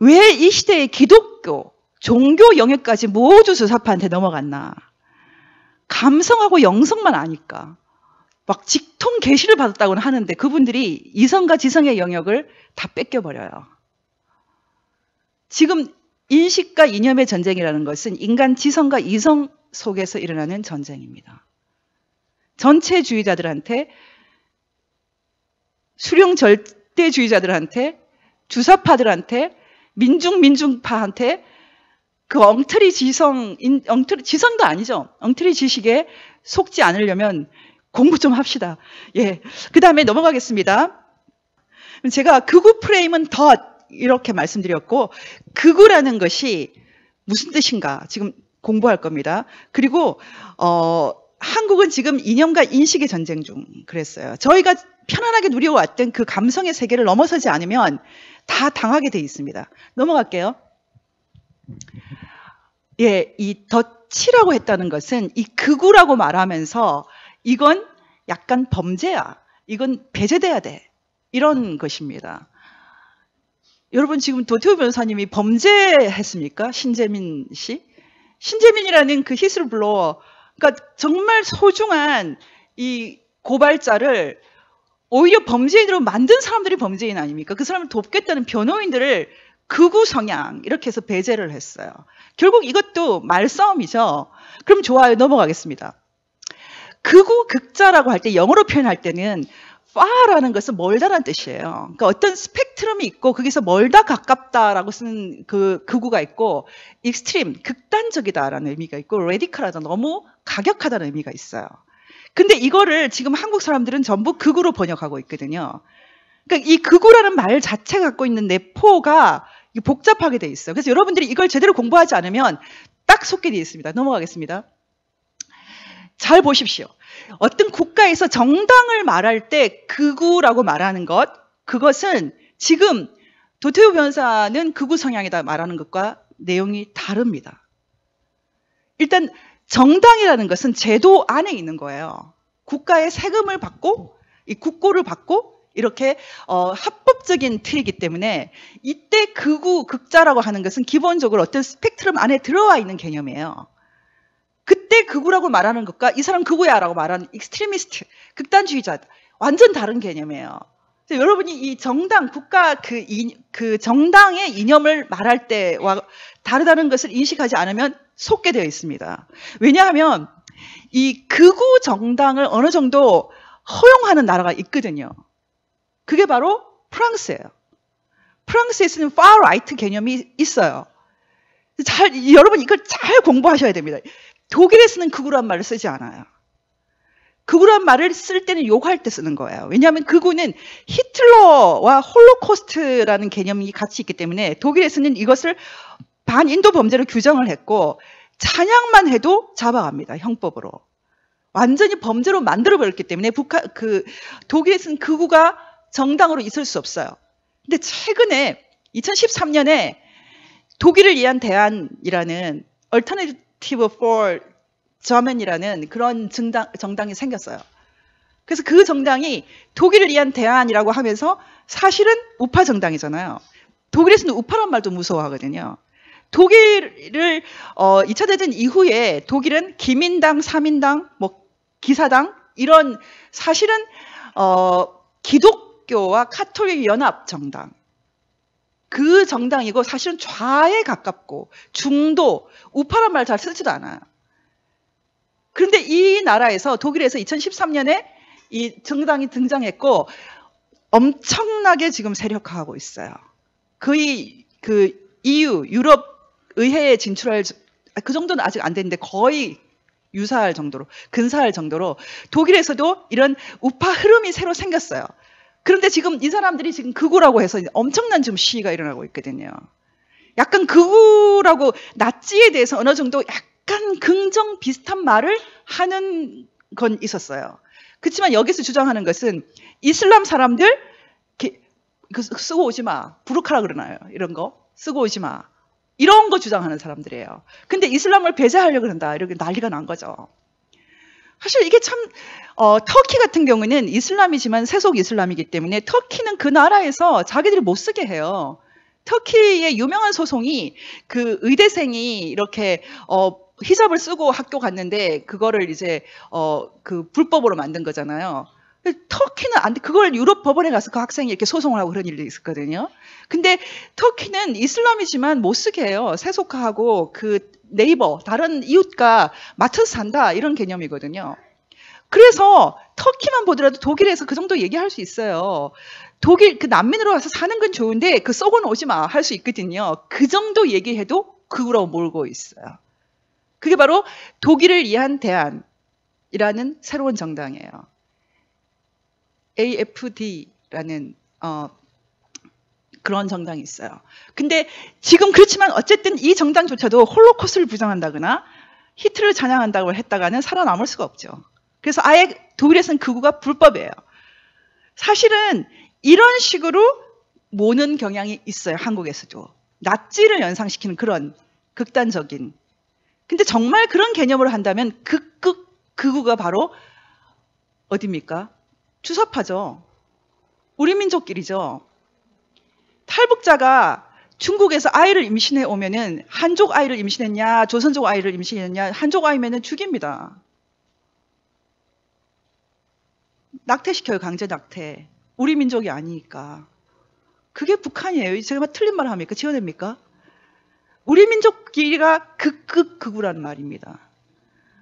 왜 이 시대의 기독교, 종교 영역까지 모두 주사파한테 넘어갔나? 감성하고 영성만 아니까. 막 직통 계시를 받았다고는 하는데 그분들이 이성과 지성의 영역을 다 뺏겨버려요. 지금 인식과 이념의 전쟁이라는 것은 인간 지성과 이성 속에서 일어나는 전쟁입니다. 전체주의자들한테, 수령 절대주의자들한테, 주사파들한테, 민중파한테 그 엉터리 지성도 아니죠. 엉터리 지식에 속지 않으려면 공부 좀 합시다. 예. 그 다음에 넘어가겠습니다. 제가 극우 프레임은 덧 이렇게 말씀드렸고, 극우라는 것이 무슨 뜻인가 지금 공부할 겁니다. 그리고 한국은 지금 이념과 인식의 전쟁 중 그랬어요. 저희가 편안하게 누려왔던 그 감성의 세계를 넘어서지 않으면 다 당하게 돼 있습니다. 넘어갈게요. 예, 이 덫이라고 했다는 것은 이 극우라고 말하면서 이건 약간 범죄야. 이건 배제돼야 돼. 이런 것입니다. 여러분 지금 도태우 변호사님이 범죄했습니까? 신재민 씨? 신재민이라는 그 히스루블로어, 그러니까 정말 소중한 이 고발자를 오히려 범죄인으로 만든 사람들이 범죄인 아닙니까? 그 사람을 돕겠다는 변호인들을 극우 성향 이렇게 해서 배제를 했어요. 결국 이것도 말싸움이죠. 그럼 좋아요. 넘어가겠습니다. 극우 극자라고 할 때 영어로 표현할 때는 far라는 것은 멀다라는 뜻이에요. 그러니까 어떤 스펙트럼이 있고 거기서 멀다 가깝다라고 쓰는 그 극우가 있고 extreme 극단적이다라는 의미가 있고 radical하다 너무 가격하다는 의미가 있어요. 근데 이거를 지금 한국 사람들은 전부 극우로 번역하고 있거든요. 그러니까 이 극우라는 말 자체가 갖고 있는 내포가 복잡하게 돼 있어요. 그래서 여러분들이 이걸 제대로 공부하지 않으면 딱 속게 돼 있습니다. 넘어가겠습니다. 잘 보십시오. 어떤 국가에서 정당을 말할 때 극우라고 말하는 것, 그것은 지금 도태우 변호사는 극우 성향이다 말하는 것과 내용이 다릅니다. 일단 정당이라는 것은 제도 안에 있는 거예요. 국가의 세금을 받고 이 국고를 받고 이렇게 합법적인 틀이기 때문에 이때 극우, 극자라고 하는 것은 기본적으로 어떤 스펙트럼 안에 들어와 있는 개념이에요. 그때 극우라고 말하는 것과 이 사람 극우야 라고 말하는 익스트리미스트, 극단주의자 완전 다른 개념이에요. 여러분이 이 정당, 국가 그 정당의 이념을 말할 때와 다르다는 것을 인식하지 않으면 속게 되어 있습니다. 왜냐하면 이 극우 정당을 어느 정도 허용하는 나라가 있거든요. 그게 바로 프랑스예요. 프랑스에서는 far right 개념이 있어요. 여러분 이걸 잘 공부하셔야 됩니다. 독일에서는 극우란 말을 쓰지 않아요. 극우란 말을 쓸 때는 욕할 때 쓰는 거예요. 왜냐하면 극우는 히틀러와 홀로코스트라는 개념이 같이 있기 때문에 독일에서는 이것을 반인도 범죄로 규정을 했고 찬양만 해도 잡아갑니다. 형법으로. 완전히 범죄로 만들어버렸기 때문에 독일에서는 극우가 정당으로 있을 수 없어요. 근데 최근에 2013년에 독일을 위한 대안이라는 Alternative for German이라는 그런 정당이 생겼어요. 그래서 그 정당이 독일을 위한 대안이라고 하면서 사실은 우파 정당이잖아요. 독일에서는 우파란 말도 무서워하거든요. 독일을 2차 대전 이후에 독일은 기민당, 사민당, 기사당 이런 사실은 기독교와 카톨릭 연합 정당 그 정당이고 사실은 좌에 가깝고 중도, 우파란 말 잘 쓰지도 않아요. 그런데 이 나라에서 독일에서 2013년에 이 정당이 등장했고 엄청나게 지금 세력화하고 있어요. 거의 그 EU, 유럽 의회에 진출할 그 정도는 아직 안 됐는데 거의 유사할 정도로 근사할 정도로 독일에서도 이런 우파 흐름이 새로 생겼어요. 그런데 지금 이 사람들이 지금 극우라고 해서 엄청난 지금 시위가 일어나고 있거든요. 약간 극우라고 나치에 대해서 어느 정도 약간 긍정 비슷한 말을 하는 건 있었어요. 그렇지만 여기서 주장하는 것은 이슬람 사람들 쓰고 오지 마. 부르카라 그러나요? 이런 거 쓰고 오지 마. 이런 거 주장하는 사람들이에요. 근데 이슬람을 배제하려고 그런다. 이렇게 난리가 난 거죠. 사실 이게 참 터키 같은 경우는 이슬람이지만 세속 이슬람이기 때문에 터키는 그 나라에서 자기들이 못 쓰게 해요. 터키의 유명한 소송이 그 의대생이 이렇게 히잡을 쓰고 학교 갔는데 그거를 이제 그 불법으로 만든 거잖아요. 터키는 안 돼. 그걸 유럽 법원에 가서 그 학생이 이렇게 소송을 하고 그런 일도 있었거든요. 근데 터키는 이슬람이지만 못 쓰게 해요. 세속화하고 그 네이버, 다른 이웃과 맞춰서 산다 이런 개념이거든요. 그래서 터키만 보더라도 독일에서 그 정도 얘기할 수 있어요. 독일 그 난민으로 와서 사는 건 좋은데 그 썩어는 오지 마 할 수 있거든요. 그 정도 얘기해도 극우로 몰고 있어요. 그게 바로 독일을 위한 대안이라는 새로운 정당이에요. AFD라는 그런 정당이 있어요. 근데 지금 그렇지만 어쨌든 이 정당조차도 홀로코스트를 부정한다거나 히틀러를 찬양한다고 했다가는 살아남을 수가 없죠. 그래서 아예 독일에서는 극우가 불법이에요. 사실은 이런 식으로 모는 경향이 있어요. 한국에서도. 나치를 연상시키는 그런 극단적인. 근데 정말 그런 개념으로 한다면 극우가 바로 어디입니까? 주사파죠. 우리 민족끼리죠. 탈북자가 중국에서 아이를 임신해 오면은 한족 아이를 임신했냐, 조선족 아이를 임신했냐, 한족 아이면은 죽입니다. 낙태시켜요, 강제 낙태. 우리 민족이 아니니까. 그게 북한이에요. 제가 틀린 말 합니까? 지어냅니까? 우리 민족끼리가 극우란 말입니다.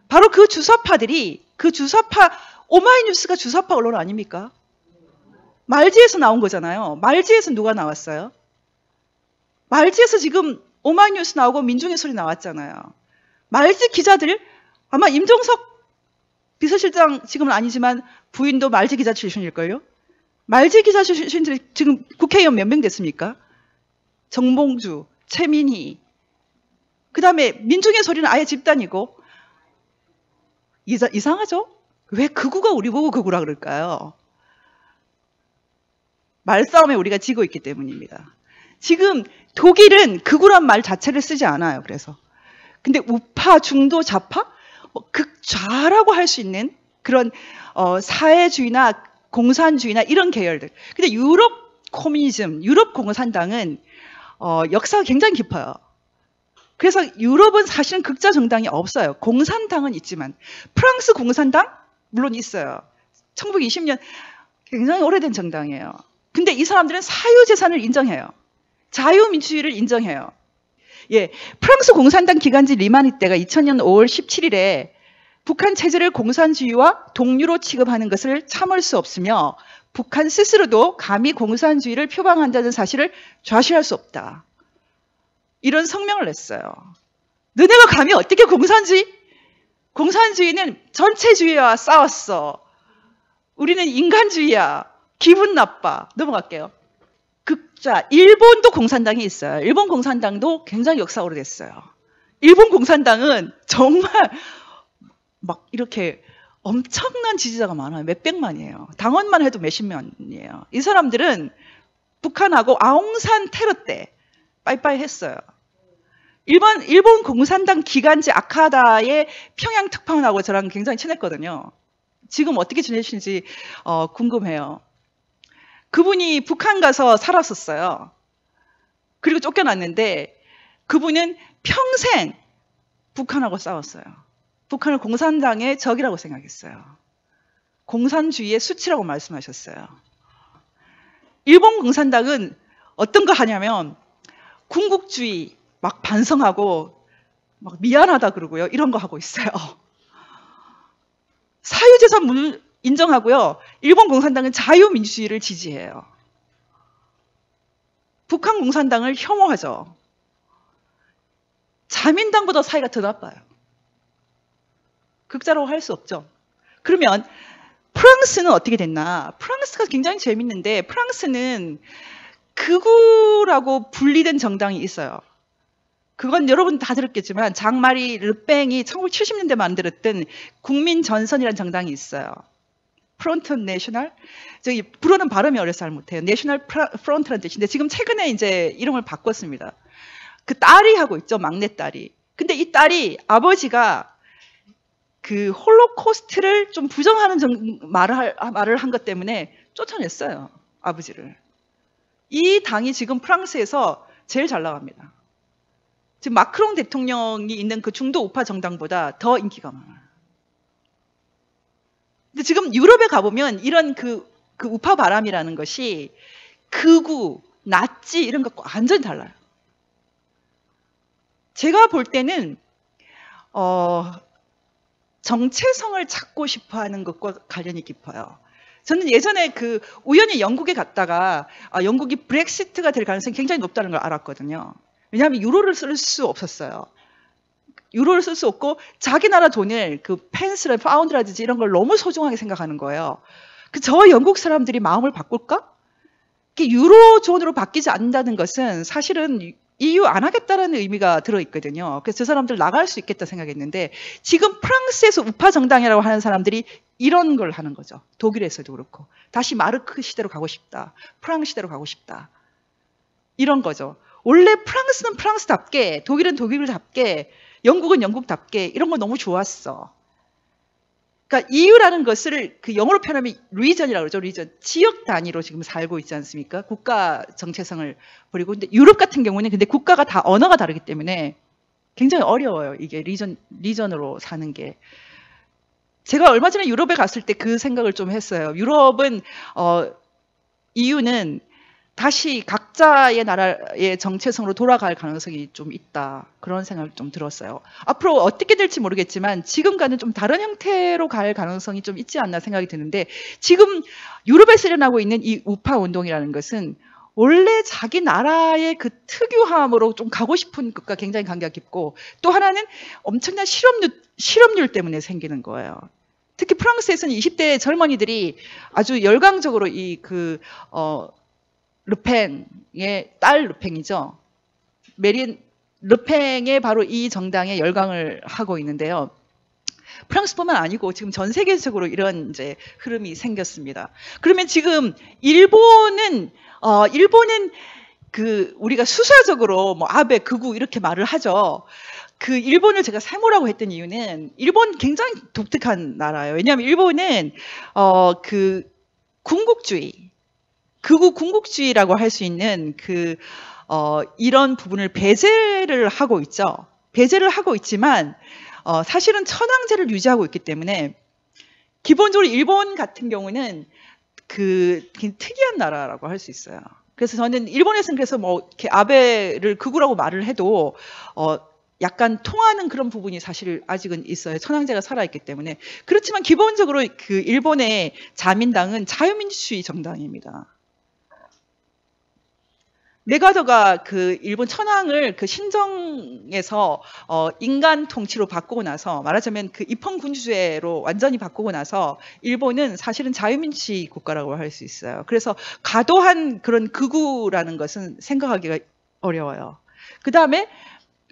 바로 그 주사파들이, 그 주사파, 오마이뉴스가 주사파 언론 아닙니까? 말지에서 나온 거잖아요. 말지에서 누가 나왔어요? 말지에서 지금 오마이뉴스 나오고 민중의 소리 나왔잖아요. 말지 기자들, 아마 임종석 비서실장 지금은 아니지만 부인도 말지 기자 출신일걸요? 말지 기자 출신들이 지금 국회의원 몇 명 됐습니까? 정봉주, 최민희, 그 다음에 민중의 소리는 아예 집단이고, 이상하죠? 왜 극우가 우리 보고 극우라 그럴까요? 말싸움에 우리가 지고 있기 때문입니다. 지금 독일은 극우란 말 자체를 쓰지 않아요. 그래서. 근데 우파, 중도, 좌파? 극좌라고 할 수 있는 그런 사회주의나 공산주의나 이런 계열들. 근데 유럽 코미니즘, 유럽 공산당은 역사가 굉장히 깊어요. 그래서 유럽은 사실은 극좌 정당이 없어요. 공산당은 있지만. 프랑스 공산당? 물론 있어요. 1920년 굉장히 오래된 정당이에요. 근데 이 사람들은 사유재산을 인정해요. 자유민주주의를 인정해요. 예, 프랑스 공산당 기간지 리마니 때가 2000년 5월 17일에 북한 체제를 공산주의와 동류로 취급하는 것을 참을 수 없으며 북한 스스로도 감히 공산주의를 표방한다는 사실을 좌시할 수 없다. 이런 성명을 냈어요. 너네가 감히 어떻게 공산주의? 공산주의는 전체주의와 싸웠어. 우리는 인간주의야. 기분 나빠. 넘어갈게요. 극좌. 일본도 공산당이 있어요. 일본 공산당도 굉장히 역사 오래됐어요. 일본 공산당은 정말 막 이렇게 엄청난 지지자가 많아요. 몇백만이에요. 당원만 해도 몇십만이에요. 이 사람들은 북한하고 아웅산 테러 때 빠이빠이 했어요. 일본 공산당 기간지 아카다의 평양 특파원하고 저랑 굉장히 친했거든요. 지금 어떻게 지내시는지 궁금해요. 그분이 북한 가서 살았었어요. 그리고 쫓겨났는데 그분은 평생 북한하고 싸웠어요. 북한을 공산당의 적이라고 생각했어요. 공산주의의 수치라고 말씀하셨어요. 일본 공산당은 어떤 거 하냐면 군국주의 막 반성하고 막 미안하다 그러고요. 이런 거 하고 있어요. 사유재산 인정하고요. 일본 공산당은 자유민주주의를 지지해요. 북한 공산당을 혐오하죠. 자민당보다 사이가 더 나빠요. 극자라고 할 수 없죠. 그러면 프랑스는 어떻게 됐나? 프랑스가 굉장히 재밌는데 프랑스는 극우라고 분리된 정당이 있어요. 그건 여러분 다 들었겠지만 장마리 르팽이 1970년대 만들었던 국민전선이라는 정당이 있어요. 프론트 내셔널? 저기 불어는 발음이 어려서 잘 못해요. 내셔널 프론트라는 뜻인데 지금 최근에 이제 이름을 바꿨습니다. 그 딸이 하고 있죠. 막내딸이. 근데 이 딸이 아버지가 그 홀로코스트를 좀 부정하는 말을 한 것 때문에 쫓아냈어요. 아버지를. 이 당이 지금 프랑스에서 제일 잘 나갑니다. 지금 마크롱 대통령이 있는 그 중도 우파 정당보다 더 인기가 많아요. 근데 지금 유럽에 가보면 이런 그 우파 바람이라는 것이 극우, 나치 이런 것과 완전히 달라요. 제가 볼 때는 정체성을 찾고 싶어하는 것과 관련이 깊어요. 저는 예전에 우연히 영국에 갔다가 영국이 브렉시트가 될 가능성이 굉장히 높다는 걸 알았거든요. 왜냐하면 유로를 쓸 수 없었어요. 유로를 쓸 수 없고 자기 나라 돈을 펜스나 파운드라든지 이런 걸 너무 소중하게 생각하는 거예요. 저 영국 사람들이 마음을 바꿀까? 유로존으로 바뀌지 않는다는 것은 사실은 EU 안 하겠다는 의미가 들어있거든요. 그래서 저 사람들 나갈 수 있겠다 생각했는데 지금 프랑스에서 우파 정당이라고 하는 사람들이 이런 걸 하는 거죠. 독일에서도 그렇고. 다시 마르크 시대로 가고 싶다. 프랑스 시대로 가고 싶다. 이런 거죠. 원래 프랑스는 프랑스답게, 독일은 독일답게, 영국은 영국답게 이런 거 너무 좋았어. 그러니까 EU라는 것을 그 영어로 표현하면 region이라고 그러죠. region. 지역 단위로 지금 살고 있지 않습니까? 국가 정체성을 버리고. 근데 유럽 같은 경우는 근데 국가가 다 언어가 다르기 때문에 굉장히 어려워요. 이게 리전으로 사는 게. 제가 얼마 전에 유럽에 갔을 때 그 생각을 좀 했어요. 유럽은 EU는 다시 각자의 나라의 정체성으로 돌아갈 가능성이 좀 있다. 그런 생각이 좀 들었어요. 앞으로 어떻게 될지 모르겠지만 지금과는 좀 다른 형태로 갈 가능성이 좀 있지 않나 생각이 드는데, 지금 유럽에서 일어나고 있는 이 우파 운동이라는 것은 원래 자기 나라의 그 특유함으로 좀 가고 싶은 것과 굉장히 관계가 깊고, 또 하나는 엄청난 실업률 때문에 생기는 거예요. 특히 프랑스에서는 20대 젊은이들이 아주 열광적으로 르팽의 딸 르팽이죠. 메린 르팽의 바로 이 정당에 열광을 하고 있는데요. 프랑스뿐만 아니고 지금 전 세계적으로 이런 이제 흐름이 생겼습니다. 그러면 지금 일본은 그 우리가 수사적으로 뭐 아베 극우 이렇게 말을 하죠. 그 일본을 제가 사모라고 했던 이유는 일본 굉장히 독특한 나라예요. 왜냐하면 일본은 그 군국주의, 극우 군국주의라고 할 수 있는 이런 부분을 배제를 하고 있죠. 배제를 하고 있지만 사실은 천황제를 유지하고 있기 때문에 기본적으로 일본 같은 경우는 특이한 나라라고 할 수 있어요. 그래서 저는 일본에서는 그래서 뭐 이렇게 아베를 극우라고 말을 해도 약간 통하는 그런 부분이 사실 아직은 있어요. 천황제가 살아있기 때문에. 그렇지만 기본적으로 그 일본의 자민당은 자유민주주의 정당입니다. 메가더가 그 일본 천황을 그 신정에서 인간 통치로 바꾸고 나서, 말하자면 그 입헌군주제로 완전히 바꾸고 나서 일본은 사실은 자유민주주의 국가라고 할 수 있어요. 그래서 과도한 그런 극우라는 것은 생각하기가 어려워요. 그 다음에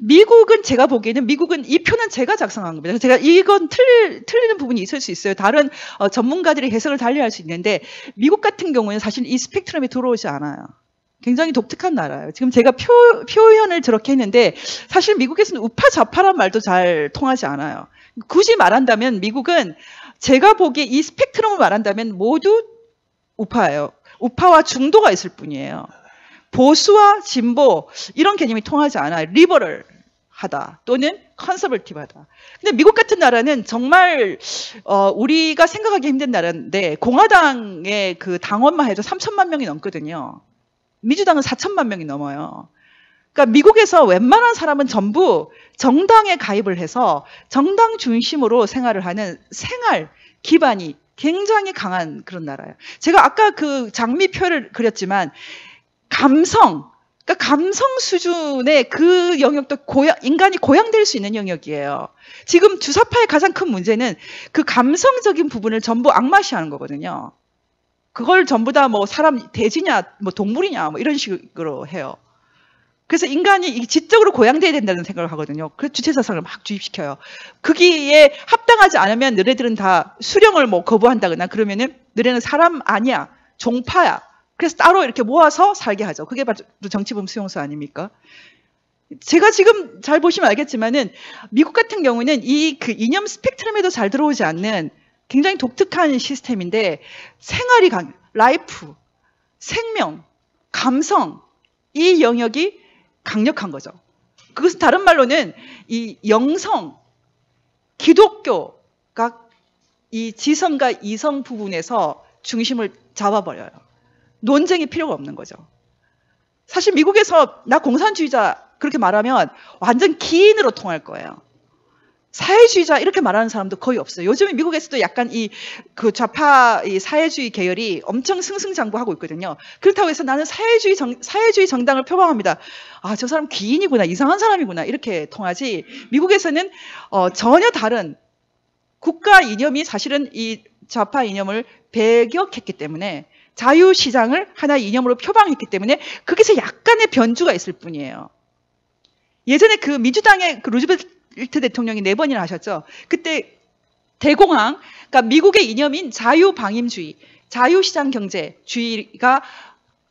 미국은 제가 보기에는 미국은 이 표는 제가 작성한 겁니다. 제가 이건 틀리는 부분이 있을 수 있어요. 다른 전문가들이 해석을 달리할 수 있는데, 미국 같은 경우는 사실 이 스펙트럼에 들어오지 않아요. 굉장히 독특한 나라예요. 지금 제가 표현을 저렇게 했는데 사실 미국에서는 우파 좌파란 말도 잘 통하지 않아요. 굳이 말한다면 미국은 제가 보기에 이 스펙트럼을 말한다면 모두 우파예요. 우파와 중도가 있을 뿐이에요. 보수와 진보 이런 개념이 통하지 않아요. 리버럴하다 또는 컨서버티브하다. 근데 미국 같은 나라는 정말 우리가 생각하기 힘든 나라인데, 공화당의 그 당원만 해도 3천만 명이 넘거든요. 민주당은 4천만 명이 넘어요. 그러니까 미국에서 웬만한 사람은 전부 정당에 가입을 해서 정당 중심으로 생활을 하는 생활 기반이 굉장히 강한 그런 나라예요. 제가 아까 그 장미표를 그렸지만 그러니까 감성 수준의 그 영역도 인간이 고양될 수 있는 영역이에요. 지금 주사파의 가장 큰 문제는 그 감성적인 부분을 전부 악마시하는 거거든요. 그걸 전부 다 뭐 사람 돼지냐, 뭐 동물이냐, 뭐 이런 식으로 해요. 그래서 인간이 지적으로 고양돼야 된다는 생각을 하거든요. 그래서 주체사상을 막 주입시켜요. 거기에 합당하지 않으면 너네들은 다 수령을 뭐 거부한다거나 그러면은 너네는 사람 아니야, 종파야. 그래서 따로 이렇게 모아서 살게 하죠. 그게 바로 정치범 수용소 아닙니까? 제가 지금 잘 보시면 알겠지만은 미국 같은 경우는 그 이념 스펙트럼에도 잘 들어오지 않는 굉장히 독특한 시스템인데, 생활이 라이프, 생명, 감성 이 영역이 강력한 거죠. 그것은 다른 말로는 이 영성, 기독교가 이 지성과 이성 부분에서 중심을 잡아버려요. 논쟁이 필요가 없는 거죠. 사실 미국에서 나 공산주의자 그렇게 말하면 완전 기인으로 통할 거예요. 사회주의자 이렇게 말하는 사람도 거의 없어요. 요즘에 미국에서도 약간 그 좌파 사회주의 계열이 엄청 승승장구하고 있거든요. 그렇다고 해서 나는 사회주의 정당을 표방합니다. 아, 저 사람 기인이구나, 이상한 사람이구나 이렇게 통하지, 미국에서는 전혀 다른 국가 이념이 사실은 이 좌파 이념을 배격했기 때문에, 자유시장을 하나의 이념으로 표방했기 때문에 거기서 약간의 변주가 있을 뿐이에요. 예전에 그 민주당의 그 루즈벨트 대통령이 4번이나 하셨죠. 그때 대공황, 그러니까 미국의 이념인 자유방임주의, 자유시장 경제주의가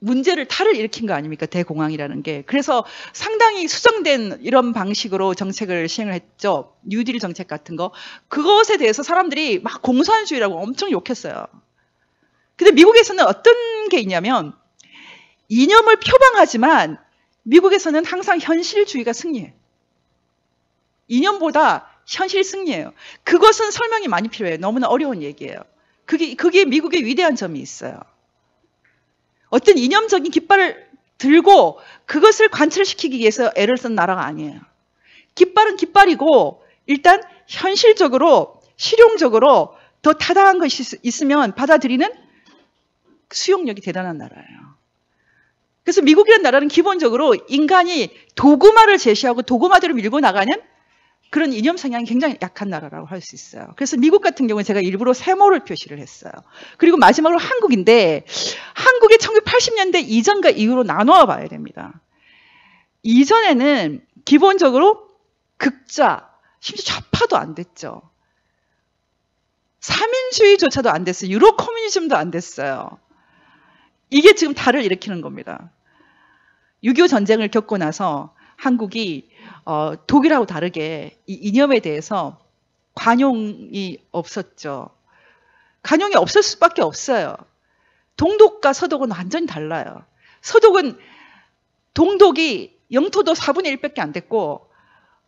문제를 탈을 일으킨 거 아닙니까? 대공황이라는 게. 그래서 상당히 수정된 이런 방식으로 정책을 시행을 했죠. 뉴딜 정책 같은 거. 그것에 대해서 사람들이 막 공산주의라고 엄청 욕했어요. 근데 미국에서는 어떤 게 있냐면 이념을 표방하지만 미국에서는 항상 현실주의가 승리해요. 이념보다 현실 승리예요. 그것은 설명이 많이 필요해요. 너무나 어려운 얘기예요. 그게 미국의 위대한 점이 있어요. 어떤 이념적인 깃발을 들고 그것을 관철시키기 위해서 애를 쓴 나라가 아니에요. 깃발은 깃발이고 일단 현실적으로 실용적으로 더 타당한 것이 있으면 받아들이는 수용력이 대단한 나라예요. 그래서 미국이라는 나라는 기본적으로 인간이 도구마를 제시하고 도구마대로 밀고 나가는 그런 이념 성향이 굉장히 약한 나라라고 할 수 있어요. 그래서 미국 같은 경우는 제가 일부러 세모를 표시를 했어요. 그리고 마지막으로 한국인데 한국의 1980년대 이전과 이후로 나누어 봐야 됩니다. 이전에는 기본적으로 극좌, 심지어 좌파도 안 됐죠. 사민주의조차도 안 됐어요. 유로 커뮤니즘도 안 됐어요. 이게 지금 탈을 일으키는 겁니다. 6.25 전쟁을 겪고 나서 한국이 독일하고 다르게 이 이념에 대해서 관용이 없었죠. 관용이 없을 수밖에 없어요. 동독과 서독은 완전히 달라요. 서독은 동독이 영토도 4분의 1밖에 안 됐고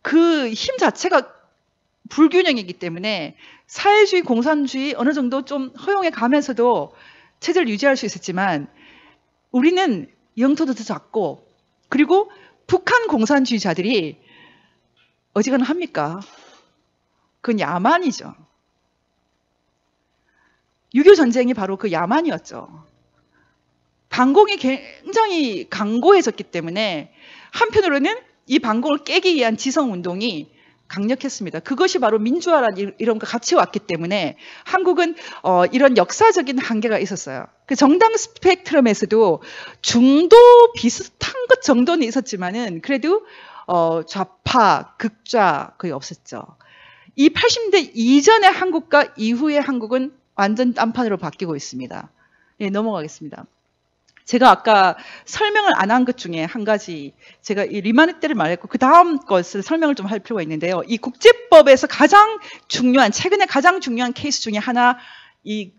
그 힘 자체가 불균형이기 때문에 사회주의, 공산주의 어느 정도 좀 허용해 가면서도 체제를 유지할 수 있었지만 우리는 영토도 더 작고 그리고 북한 공산주의자들이 어지간한 합니까? 그건 야만이죠. 6.25 전쟁이 바로 그 야만이었죠. 반공이 굉장히 강고해졌기 때문에 한편으로는 이 반공을 깨기 위한 지성운동이 강력했습니다. 그것이 바로 민주화라는 이런 거 같이 왔기 때문에 한국은 이런 역사적인 한계가 있었어요. 그 정당 스펙트럼에서도 중도 비슷한 것 정도는 있었지만은 그래도 좌파, 극좌 거의 없었죠. 이 80년대 이전의 한국과 이후의 한국은 완전 딴판으로 바뀌고 있습니다. 네, 넘어가겠습니다. 제가 아까 설명을 안 한 것 중에 한 가지 제가 이 리마네 때를 말했고 그 다음 것을 설명을 좀 할 필요가 있는데요. 이 국제법에서 가장 중요한 최근에 가장 중요한 케이스 중에 하나 이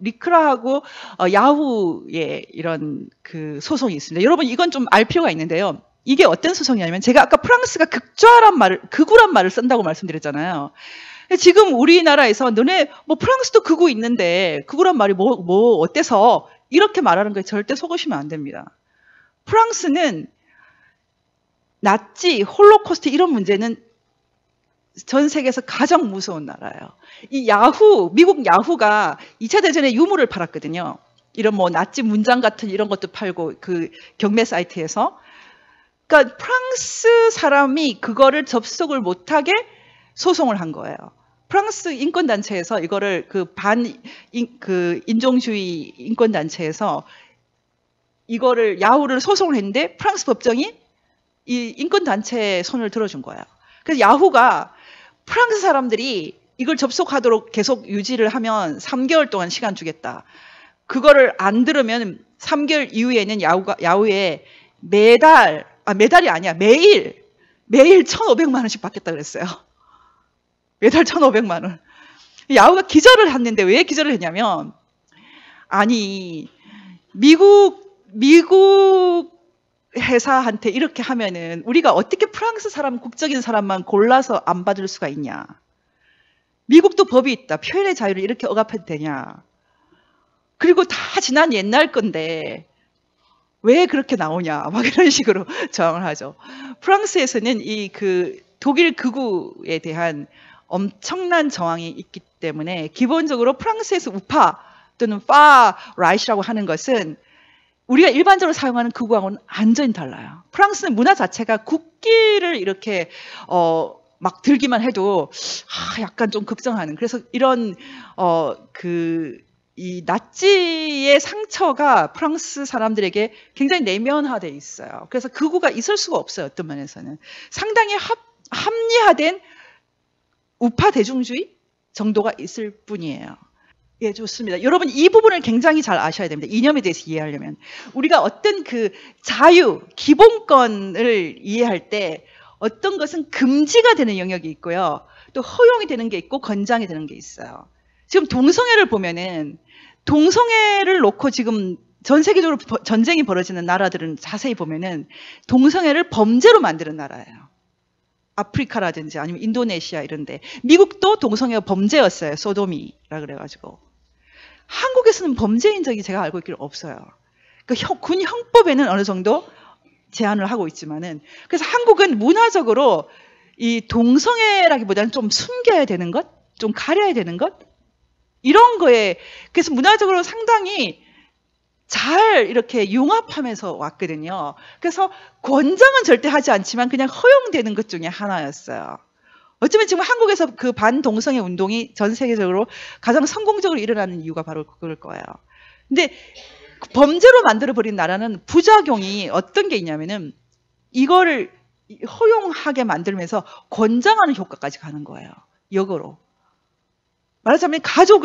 리크라하고 야후의 이런 그 소송이 있습니다. 여러분 이건 좀 알 필요가 있는데요. 이게 어떤 소송이냐면 제가 아까 프랑스가 극우란 말을 쓴다고 말씀드렸잖아요. 지금 우리나라에서 너네 뭐 프랑스도 극우 있는데 극우란 말이 뭐 어때서 이렇게 말하는 거에 절대 속으시면 안 됩니다. 프랑스는 나치, 홀로코스트 이런 문제는 전 세계에서 가장 무서운 나라예요. 이 미국 야후가 2차 대전에 유물을 팔았거든요. 이런 뭐 나치 문장 같은 이런 것도 팔고 그 경매 사이트에서. 그러니까 프랑스 사람이 그거를 접속을 못하게 소송을 한 거예요. 프랑스 인권단체에서 이거를 인종주의 인권단체에서 이거를 야후를 소송을 했는데 프랑스 법정이 이 인권단체의 손을 들어준 거예요. 그래서 야후가 프랑스 사람들이 이걸 접속하도록 계속 유지를 하면 3개월 동안 시간 주겠다. 그거를 안 들으면 3개월 이후에는 야후에 매달이 아니야. 매일 1,500만 원씩 받겠다 그랬어요. 매달 1,500만 원. 야후가 기절을 했는데 왜 기절을 했냐면 아니 미국 회사한테 이렇게 하면은 우리가 어떻게 프랑스 사람 국적인 사람만 골라서 안 받을 수가 있냐. 미국도 법이 있다. 표현의 자유를 이렇게 억압해도 되냐. 그리고 다 지난 옛날 건데 왜 그렇게 나오냐. 막 이런 식으로 저항을 하죠. 프랑스에서는 독일 극우에 대한 엄청난 저항이 있기 때문에 기본적으로 프랑스에서 우파 또는 파라이트라고 하는 것은 우리가 일반적으로 사용하는 극우하고는 완전히 달라요. 프랑스는 문화 자체가 국기를 이렇게 막 들기만 해도 약간 좀 걱정하는. 그래서 이런 이 나치의 상처가 프랑스 사람들에게 굉장히 내면화돼 있어요. 그래서 극우가 있을 수가 없어요. 어떤 면에서는 상당히 합리화된 우파 대중주의 정도가 있을 뿐이에요. 예, 좋습니다. 여러분 이 부분을 굉장히 잘 아셔야 됩니다. 이념에 대해서 이해하려면. 우리가 어떤 그 자유, 기본권을 이해할 때 어떤 것은 금지가 되는 영역이 있고요. 또 허용이 되는 게 있고 권장이 되는 게 있어요. 지금 동성애를 보면은 동성애를 놓고 지금 전 세계적으로 전쟁이 벌어지는 나라들은 자세히 보면은 동성애를 범죄로 만드는 나라예요. 아프리카라든지 아니면 인도네시아 이런데. 미국도 동성애가 범죄였어요. 소도미라 그래가지고. 한국에서는 범죄인 적이 제가 알고 있기로 없어요. 그러니까 군 형법에는 어느 정도 제한을 하고 있지만은, 그래서 한국은 문화적으로 이 동성애라기보다는 좀 숨겨야 되는 것, 좀 가려야 되는 것, 이런 거에, 그래서 문화적으로 상당히 잘 이렇게 융합하면서 왔거든요. 그래서 권장은 절대 하지 않지만 그냥 허용되는 것 중에 하나였어요. 어쩌면 지금 한국에서 그 반동성애 운동이 전 세계적으로 가장 성공적으로 일어나는 이유가 바로 그걸 거예요. 근데 범죄로 만들어버린 나라는 부작용이 어떤 게 있냐면은 이거를 허용하게 만들면서 권장하는 효과까지 가는 거예요. 역으로. 말하자면 가족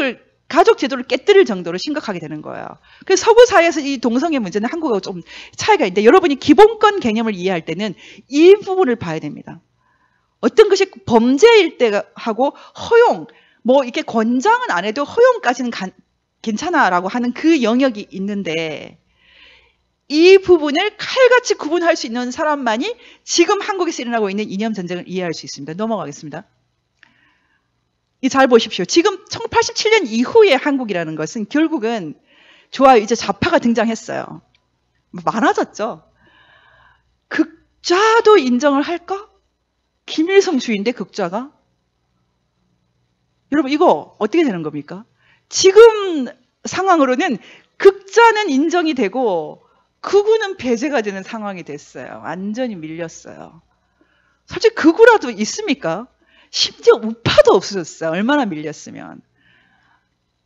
제도를 깨뜨릴 정도로 심각하게 되는 거예요. 그래서 서구 사회에서 이 동성애 문제는 한국하고 좀 차이가 있는데, 여러분이 기본권 개념을 이해할 때는 이 부분을 봐야 됩니다. 어떤 것이 범죄일 때 하고 허용, 뭐 이렇게 권장은 안 해도 허용까지는 괜찮아라고 하는 그 영역이 있는데, 이 부분을 칼같이 구분할 수 있는 사람만이 지금 한국에서 일어나고 있는 이념 전쟁을 이해할 수 있습니다. 넘어가겠습니다. 잘 보십시오. 지금 1987년 이후의 한국이라는 것은 결국은, 좋아요, 이제 좌파가 등장했어요. 많아졌죠. 극좌도 인정을 할까? 김일성 주의인데 극좌가? 여러분 이거 어떻게 되는 겁니까? 지금 상황으로는 극좌는 인정이 되고 극우는 배제가 되는 상황이 됐어요. 완전히 밀렸어요. 솔직히 극우라도 있습니까? 심지어 우파도 없어졌어요. 얼마나 밀렸으면.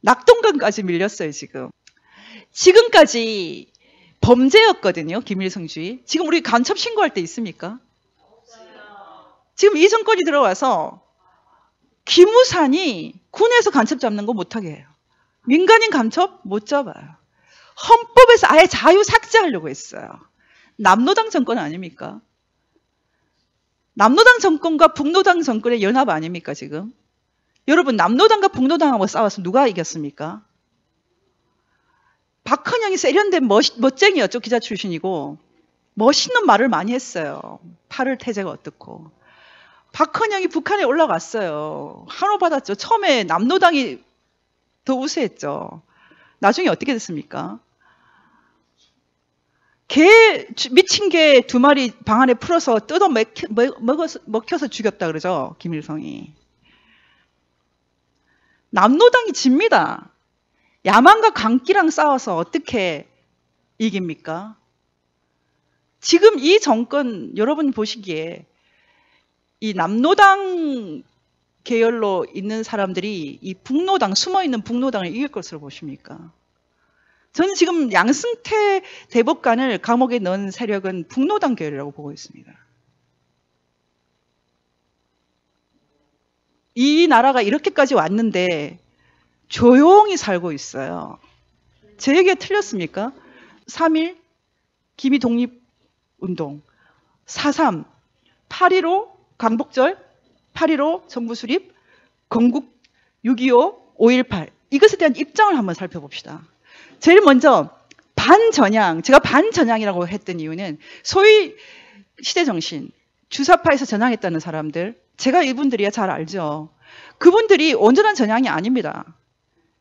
낙동강까지 밀렸어요, 지금. 지금까지 범죄였거든요, 김일성주의. 지금 우리 간첩 신고할 때 있습니까? 지금 이 정권이 들어와서 기무산이 군에서 간첩 잡는 거 못하게 해요. 민간인 간첩 못 잡아요. 헌법에서 아예 자유 삭제하려고 했어요. 남노당 정권 아닙니까? 남노당 정권과 북노당 정권의 연합 아닙니까, 지금? 여러분, 남노당과 북노당하고 싸워서 누가 이겼습니까? 박헌영이 세련된 멋쟁이였죠. 기자 출신이고. 멋있는 말을 많이 했어요. 8월 태제가 어떻고. 박헌영이 북한에 올라갔어요. 한호 받았죠. 처음에 남노당이 더 우세했죠. 나중에 어떻게 됐습니까? 미친 개 2마리 방 안에 풀어서 뜯어 먹혀서 죽였다 그러죠. 김일성이. 남노당이 집니다. 야만과 강기랑 싸워서 어떻게 이깁니까? 지금 이 정권 여러분 보시기에 이 남노당 계열로 있는 사람들이 이 북노당, 숨어있는 북노당을 이길 것으로 보십니까? 저는 지금 양승태 대법관을 감옥에 넣은 세력은 북노당 계열이라고 보고 있습니다. 이 나라가 이렇게까지 왔는데 조용히 살고 있어요. 제 얘기가 틀렸습니까? 3.1 기미 독립운동, 4.3 8.15 광복절, 8.15 정부 수립, 건국 6.25 5.18 이것에 대한 입장을 한번 살펴봅시다. 제일 먼저 반전향, 제가 반전향이라고 했던 이유는 소위 시대정신, 주사파에서 전향했다는 사람들, 제가 이분들이야 잘 알죠. 그분들이 온전한 전향이 아닙니다.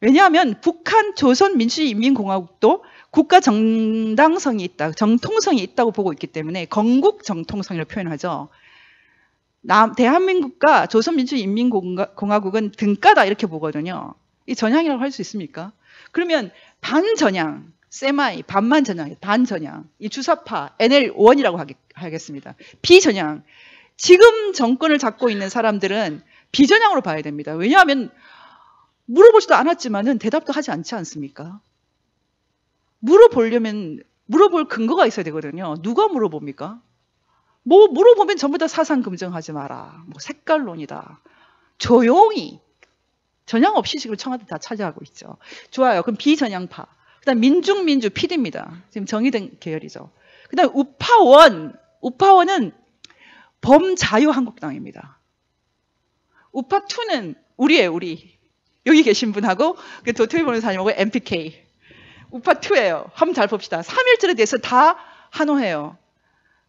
왜냐하면 북한 조선민주주의인민공화국도 국가 정당성이 있다, 정통성이 있다고 보고 있기 때문에 건국 정통성이라고 표현하죠. 대한민국과 조선민주주의인민공화국은 등가다 이렇게 보거든요. 이 전향이라고 할 수 있습니까? 그러면 반전향, 세마이, 반만 전향, 반전향, 이 주사파, NL1이라고 하겠습니다. 비전향, 지금 정권을 잡고 있는 사람들은 비전향으로 봐야 됩니다. 왜냐하면 물어보지도 않았지만은 대답도 하지 않지 않습니까? 물어볼 근거가 있어야 되거든요. 누가 물어봅니까? 뭐 물어보면 전부 다 사상 검증하지 마라. 뭐 색깔론이다. 조용히 전향 없이 지금 청와대 다 차지하고 있죠. 좋아요. 그럼 비전향파. 그다음 민중민주 PD입니다. 지금 정의된 계열이죠. 그다음 우파원은 범자유한국당입니다. 우파2는 우리예요, 우리. 여기 계신 분하고 도토리 변호사님하고 MPK. 우파2예요. 한번 잘 봅시다. 3.1절에 대해서 다 환호해요.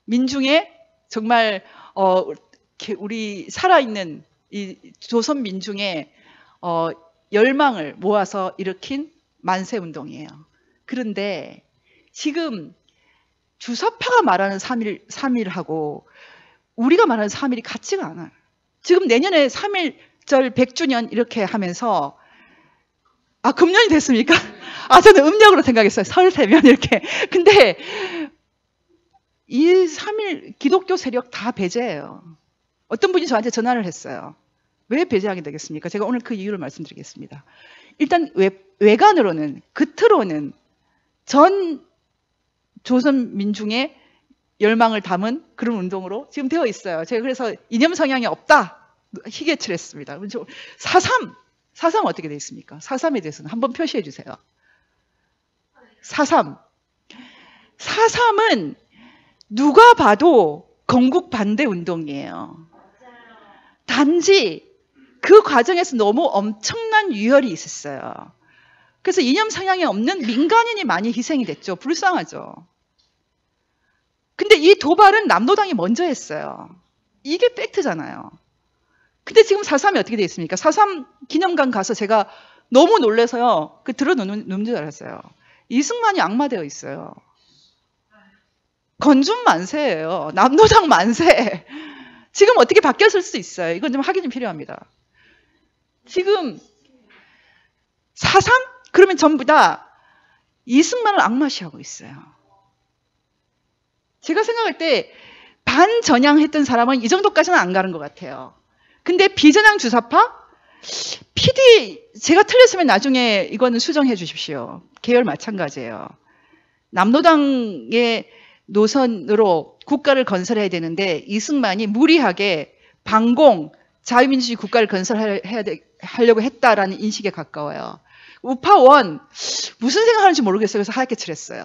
민중의 정말 우리 살아있는 이 조선 민중의 열망을 모아서 일으킨 만세운동이에요. 그런데 지금 주사파가 말하는 3.1하고 우리가 말하는 3.1이 같지가 않아요. 지금 내년에 3.1절 100주년 이렇게 하면서 금년이 됐습니까? 저는 음력으로 생각했어요. 설 세면 이렇게. 근데 이 3.1 기독교 세력 다 배제해요. 어떤 분이 저한테 전화를 했어요. 왜 배제하게 되겠습니까? 제가 오늘 그 이유를 말씀드리겠습니다. 일단 외관으로는, 겉으로는 전 조선 민중의 열망을 담은 그런 운동으로 지금 되어 있어요. 제가 그래서 이념 성향이 없다 희개치를 했습니다. 4.3 어떻게 되어 있습니까? 4.3에 대해서는 한번 표시해 주세요. 4.3은 누가 봐도 건국 반대 운동이에요. 단지 그 과정에서 너무 엄청난 유혈이 있었어요. 그래서 이념 성향이 없는 민간인이 많이 희생이 됐죠. 불쌍하죠. 근데 이 도발은 남노당이 먼저 했어요. 이게 팩트잖아요. 근데 지금 4.3이 어떻게 되어 있습니까? 4.3 기념관 가서 제가 너무 놀라서요. 들어놓는 줄 알았어요. 이승만이 악마되어 있어요. 건준 만세예요. 남노당 만세. 지금 어떻게 바뀌었을 수 있어요. 이건 좀 확인이 필요합니다. 지금 4.3? 그러면 전부 다 이승만을 악마시하고 있어요. 제가 생각할 때 반전향했던 사람은 이 정도까지는 안 가는 것 같아요. 근데 비전향 주사파? PD, 제가 틀렸으면 나중에 이거는 수정해 주십시오. 계열 마찬가지예요. 남노당의 노선으로 국가를 건설해야 되는데 이승만이 무리하게 반공, 자유민주주의 국가를 건설하려고 했다라는 인식에 가까워요. 우파원 무슨 생각하는지 모르겠어요. 그래서 하얗게 칠했어요.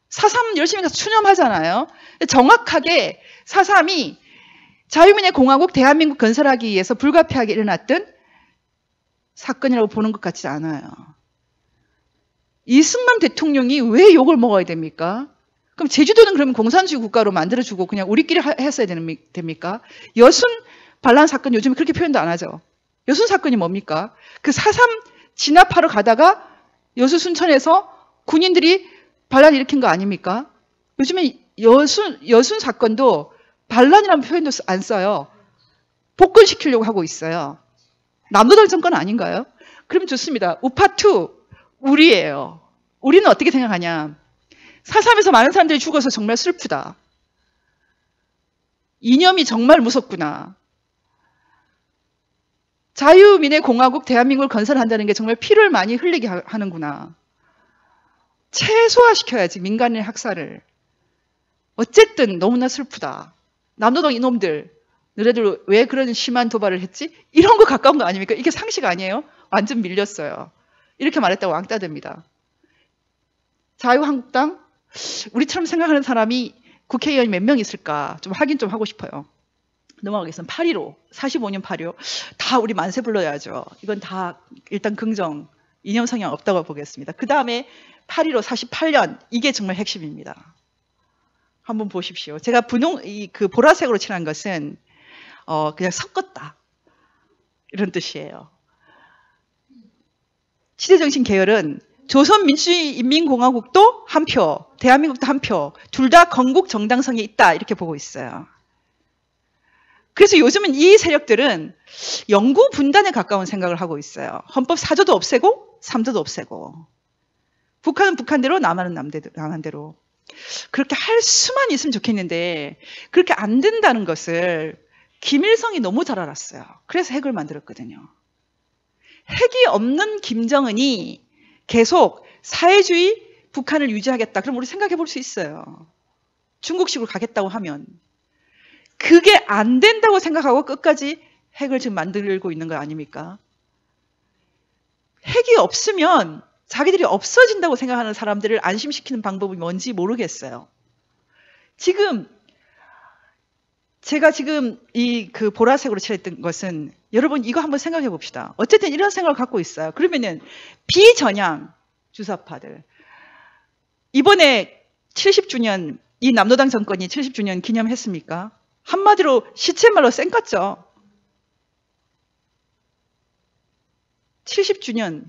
4.3 열심히 가서 추념하잖아요. 정확하게 4.3이 자유민의 공화국 대한민국 건설하기 위해서 불가피하게 일어났던 사건이라고 보는 것 같지 않아요. 이승만 대통령이 왜 욕을 먹어야 됩니까? 그럼 제주도는 그러면 공산주의 국가로 만들어주고 그냥 우리끼리 했어야 됩니까? 여순 반란 사건 요즘 그렇게 표현도 안 하죠. 여순 사건이 뭡니까? 그 4.3 진압하러 가다가 여수 순천에서 군인들이 반란 일으킨 거 아닙니까? 요즘에 여순 사건도 반란이라는 표현도 안 써요. 복권시키려고 하고 있어요. 남노당 정권 아닌가요? 그럼 좋습니다. 우파2 우리예요. 우리는 어떻게 생각하냐? 4.3에서 많은 사람들이 죽어서 정말 슬프다. 이념이 정말 무섭구나. 자유민의 공화국 대한민국을 건설한다는 게 정말 피를 많이 흘리게 하는구나. 최소화시켜야지 민간인의 학살을. 어쨌든 너무나 슬프다. 남노당 이놈들, 너네들 왜 그런 심한 도발을 했지? 이런 거 가까운 거 아닙니까? 이게 상식 아니에요? 완전 밀렸어요. 이렇게 말했다고 왕따 됩니다. 자유한국당? 우리처럼 생각하는 사람이 국회의원이 몇 명 있을까? 좀 확인 좀 하고 싶어요. 넘어가겠습니다. 8.15, 45년 8.15. 다 우리 만세 불러야죠. 이건 다 일단 긍정, 이념 성향 없다고 보겠습니다. 그 다음에 8.15, 48년. 이게 정말 핵심입니다. 한번 보십시오. 제가 그 보라색으로 칠한 것은 그냥 섞었다. 이런 뜻이에요. 시대정신 계열은 조선민주주의인민공화국도 한 표, 대한민국도 한 표, 둘 다 건국 정당성이 있다. 이렇게 보고 있어요. 그래서 요즘은 이 세력들은 영구 분단에 가까운 생각을 하고 있어요. 헌법 4조도 없애고 3조도 없애고. 북한은 북한대로 남한은 남한대로. 그렇게 할 수만 있으면 좋겠는데 그렇게 안 된다는 것을 김일성이 너무 잘 알았어요. 그래서 핵을 만들었거든요. 핵이 없는 김정은이 계속 사회주의 북한을 유지하겠다. 그럼 우리 생각해 볼 수 있어요. 중국식으로 가겠다고 하면. 그게 안 된다고 생각하고 끝까지 핵을 지금 만들고 있는 거 아닙니까? 핵이 없으면 자기들이 없어진다고 생각하는 사람들을 안심시키는 방법이 뭔지 모르겠어요. 지금 제가 지금 이 그 보라색으로 칠했던 것은 여러분 이거 한번 생각해 봅시다. 어쨌든 이런 생각을 갖고 있어요. 그러면은 비전향 주사파들 이번에 70주년 이 남노당 정권이 70주년 기념했습니까? 한마디로 시체말로 쌩깠죠. 70주년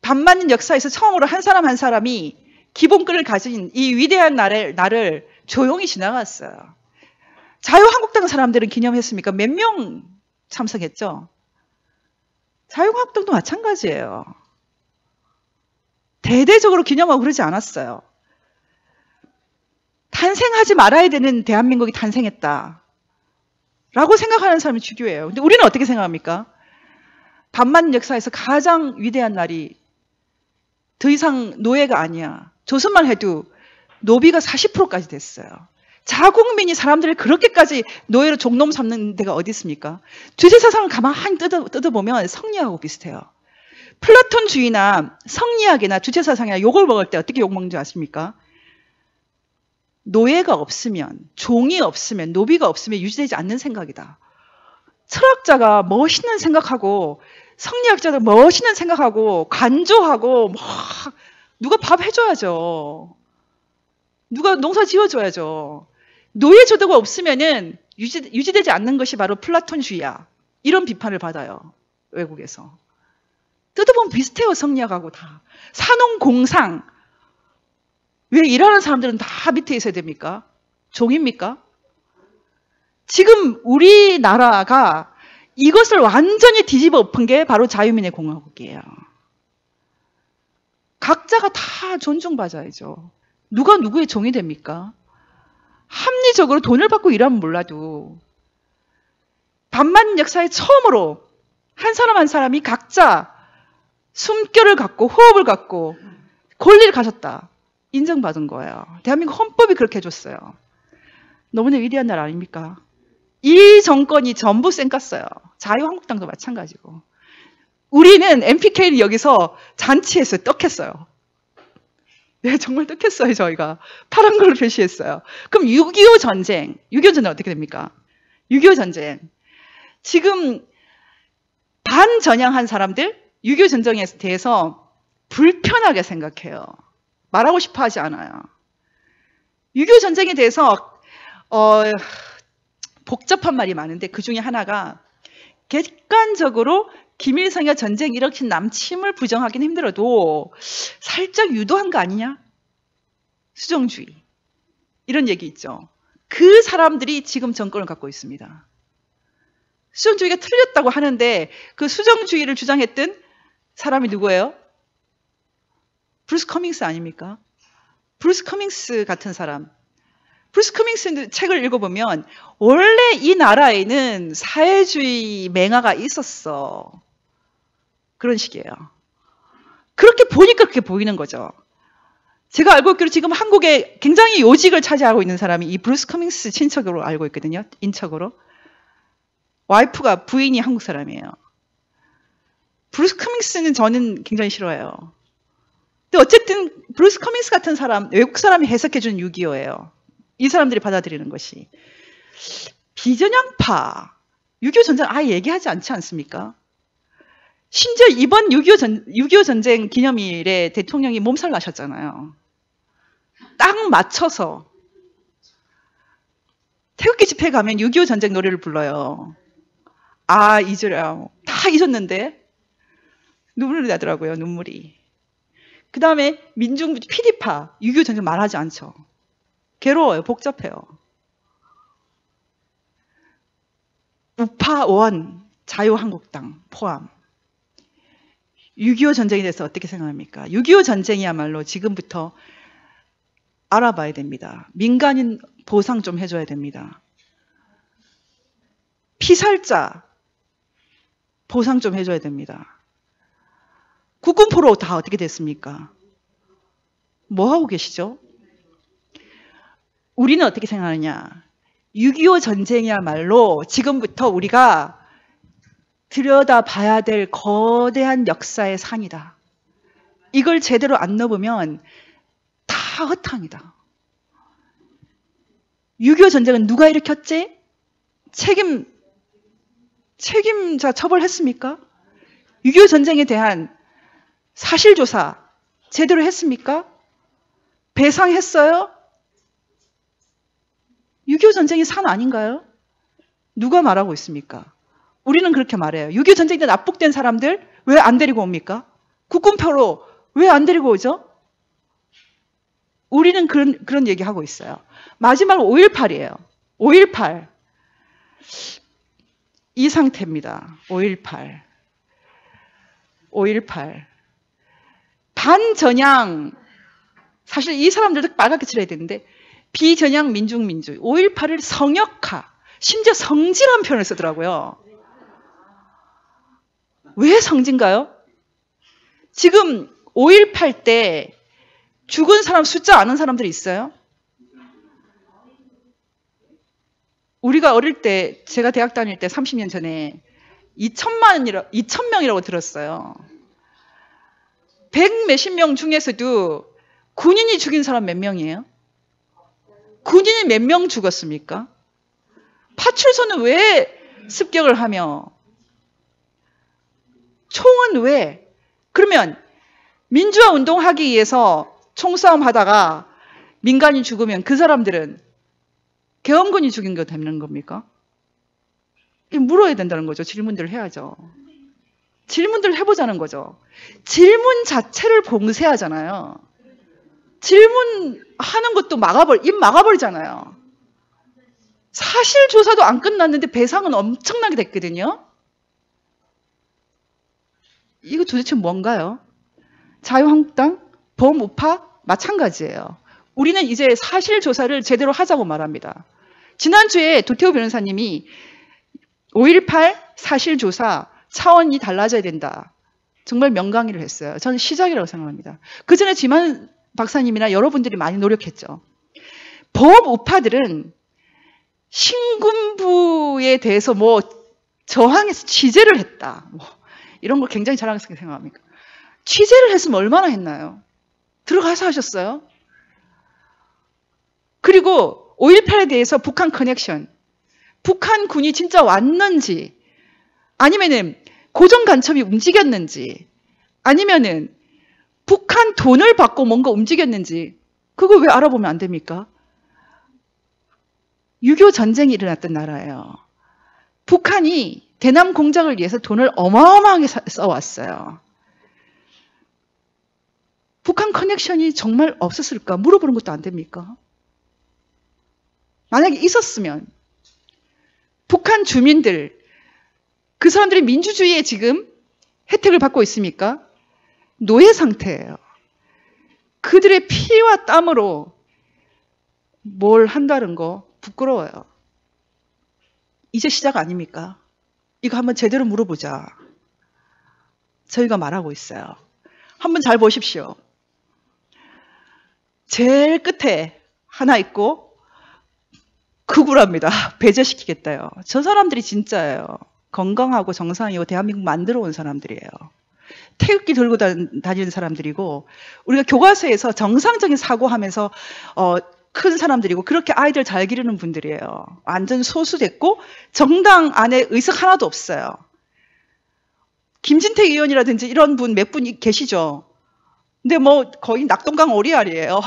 반만 역사에서 처음으로 한 사람 한 사람이 기본권을 가진 이 위대한 날을 조용히 지나갔어요. 자유한국당 사람들은 기념했습니까? 몇 명 참석했죠? 자유한국당도 마찬가지예요. 대대적으로 기념하고 그러지 않았어요. 탄생하지 말아야 되는 대한민국이 탄생했다. 라고 생각하는 사람이 주교예요. 근데 우리는 어떻게 생각합니까? 반만 역사에서 가장 위대한 날이 더 이상 노예가 아니야. 조선만 해도 노비가 40%까지 됐어요. 자국민이 사람들을 그렇게까지 노예로 종놈 삼는 데가 어디 있습니까? 주제사상을 가만히 뜯어보면 성리학하고 비슷해요. 플라톤주의나 성리학이나 주제사상이나 욕을 먹을 때 어떻게 욕먹는지 아십니까? 노예가 없으면, 종이 없으면, 노비가 없으면 유지되지 않는 생각이다. 철학자가 멋있는 생각하고 성리학자도 멋있는 생각하고 간조하고 막 누가 밥 해줘야죠. 누가 농사 지어줘야죠. 노예 제도가 없으면은 유지되지 않는 것이 바로 플라톤주의야. 이런 비판을 받아요. 외국에서. 뜯어보면 비슷해요. 성리학하고 다. 산업공상. 왜 일하는 사람들은 다 밑에 있어야 됩니까? 종입니까? 지금 우리나라가 이것을 완전히 뒤집어 엎은 게 바로 자유민의 공화국이에요. 각자가 다 존중받아야죠. 누가 누구의 종이 됩니까? 합리적으로 돈을 받고 일하면 몰라도 반만 역사에 처음으로 한 사람 한 사람이 각자 숨결을 갖고 호흡을 갖고 권리를 가졌다. 인정받은 거예요. 대한민국 헌법이 그렇게 해줬어요. 너무나 위대한 날 아닙니까? 이 정권이 전부 쌩깠어요. 자유한국당도 마찬가지고. 우리는 MPK를 여기서 잔치했어요. 떡했어요. 네, 정말 뜻했어요, 저희가. 파란 걸로 표시했어요. 그럼 6.25 전쟁. 6.25 전쟁 어떻게 됩니까? 6.25 전쟁. 지금 반전향한 사람들, 6.25 전쟁에 대해서 불편하게 생각해요. 말하고 싶어 하지 않아요. 6.25 전쟁에 대해서, 복잡한 말이 많은데 그 중에 하나가 객관적으로 김일성의 전쟁 일으킨 남침을 부정하기는 힘들어도 살짝 유도한 거 아니냐? 수정주의. 이런 얘기 있죠. 그 사람들이 지금 정권을 갖고 있습니다. 수정주의가 틀렸다고 하는데 그 수정주의를 주장했던 사람이 누구예요? 브루스 커밍스 아닙니까? 브루스 커밍스 같은 사람. 브루스 커밍스 책을 읽어보면 원래 이 나라에는 사회주의 맹아가 있었어. 그런 식이에요. 그렇게 보니까 그렇게 보이는 거죠. 제가 알고 있기로 지금 한국에 굉장히 요직을 차지하고 있는 사람이 이 브루스 커밍스 친척으로 알고 있거든요. 인척으로. 와이프가 부인이 한국 사람이에요. 브루스 커밍스는 저는 굉장히 싫어해요. 근데 어쨌든 브루스 커밍스 같은 사람, 외국 사람이 해석해준 6.25예요. 이 사람들이 받아들이는 것이. 비전향파, 6.25 전쟁 아예 얘기하지 않지 않습니까? 심지어 이번 6.25 전쟁 기념일에 대통령이 몸살 나셨잖아요. 딱 맞춰서. 태극기 집회 가면 6.25 전쟁 노래를 불러요. 아, 잊으려. 다 잊었는데 눈물이 나더라고요, 눈물이. 그 다음에 민중부, PD파, 6.25 전쟁 말하지 않죠. 괴로워요, 복잡해요. 우파 원, 자유한국당 포함. 6.25 전쟁에 대해서 어떻게 생각합니까? 6.25 전쟁이야말로 지금부터 알아봐야 됩니다. 민간인 보상 좀 해줘야 됩니다. 피살자 보상 좀 해줘야 됩니다. 국군포로 다 어떻게 됐습니까? 뭐 하고 계시죠? 우리는 어떻게 생각하느냐? 6.25 전쟁이야말로 지금부터 우리가 들여다봐야 될 거대한 역사의 산이다. 이걸 제대로 안 넣으면 다 허탕이다. 6.25 전쟁은 누가 일으켰지? 책임자 처벌했습니까? 6.25 전쟁에 대한 사실조사 제대로 했습니까? 배상했어요? 6.25 전쟁이 산 아닌가요? 누가 말하고 있습니까? 우리는 그렇게 말해요. 6.25 전쟁 때 납북된 사람들 왜 안 데리고 옵니까? 국군표로 왜 안 데리고 오죠? 우리는 그런 얘기하고 있어요. 마지막으로 5.18이에요. 5.18. 이 상태입니다. 5.18. 5.18. 반전향. 사실 이 사람들도 빨갛게 칠해야 되는데 비전향 민중민주주의. 5.18을 성역화. 심지어 성질한 표현을 쓰더라고요. 왜 성진가요? 지금 5.18 때 죽은 사람 숫자 아는 사람들이 있어요? 우리가 어릴 때, 제가 대학 다닐 때 30년 전에 2,000명이라고 들었어요. 100 몇십 명 중에서도 군인이 죽인 사람 몇 명이에요? 군인이 몇 명 죽었습니까? 파출소는 왜 습격을 하며? 총은 왜? 그러면 민주화 운동하기 위해서 총싸움 하다가 민간이 죽으면 그 사람들은 계엄군이 죽인 거 되는 겁니까? 물어야 된다는 거죠. 질문들을 해야죠. 질문들을 해보자는 거죠. 질문 자체를 봉쇄하잖아요. 질문하는 것도 입 막아버리잖아요. 사실 조사도 안 끝났는데 배상은 엄청나게 됐거든요. 이거 도대체 뭔가요? 자유한국당, 범우파 마찬가지예요. 우리는 이제 사실 조사를 제대로 하자고 말합니다. 지난주에 도태우 변호사님이 5.18 사실 조사 차원이 달라져야 된다. 정말 명강의를 했어요. 저는 시작이라고 생각합니다. 그 전에 지만 박사님이나 여러분들이 많이 노력했죠. 범우파들은 신군부에 대해서 저항해서 취재를 했다. 이런 걸 굉장히 자랑스럽게 생각합니까? 취재를 했으면 얼마나 했나요? 들어가서 하셨어요? 그리고 5.18에 대해서 북한 커넥션, 북한 군이 진짜 왔는지, 아니면은 고정 간첩이 움직였는지, 아니면은 북한 돈을 받고 뭔가 움직였는지, 그거 왜 알아보면 안 됩니까? 6.25 전쟁이 일어났던 나라예요. 북한이 대남 공작을 위해서 돈을 어마어마하게 써왔어요. 북한 커넥션이 정말 없었을까? 물어보는 것도 안 됩니까? 만약에 있었으면 북한 주민들, 그 사람들이 민주주의에 지금 혜택을 받고 있습니까? 노예 상태예요. 그들의 피와 땀으로 뭘 한다는 거 부끄러워요. 이제 시작 아닙니까? 이거 한번 제대로 물어보자. 저희가 말하고 있어요. 한번 잘 보십시오. 제일 끝에 하나 있고 극우랍니다. 배제시키겠다요. 저 사람들이 진짜예요. 건강하고 정상이고 대한민국 만들어 온 사람들이에요. 태극기 들고 다니는 사람들이고 우리가 교과서에서 정상적인 사고하면서 큰 사람들이고 그렇게 아이들 잘 기르는 분들이에요. 완전 소수됐고 정당 안에 의석 하나도 없어요. 김진태 의원이라든지 이런 분 몇 분 계시죠. 근데 거의 낙동강 오리알이에요.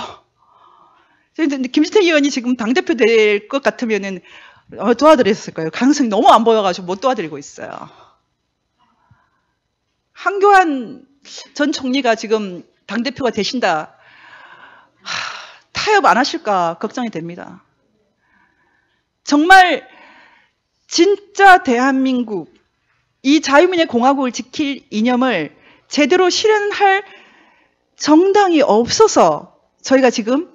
김진태 의원이 지금 당대표 될 것 같으면은 도와드렸을 거예요. 가능성이 너무 안 보여가지고 못 도와드리고 있어요. 한교안 전 총리가 지금 당대표가 되신다. 타협 안 하실까 걱정이 됩니다. 정말 진짜 대한민국, 이 자유민의 공화국을 지킬 이념을 제대로 실현할 정당이 없어서 저희가 지금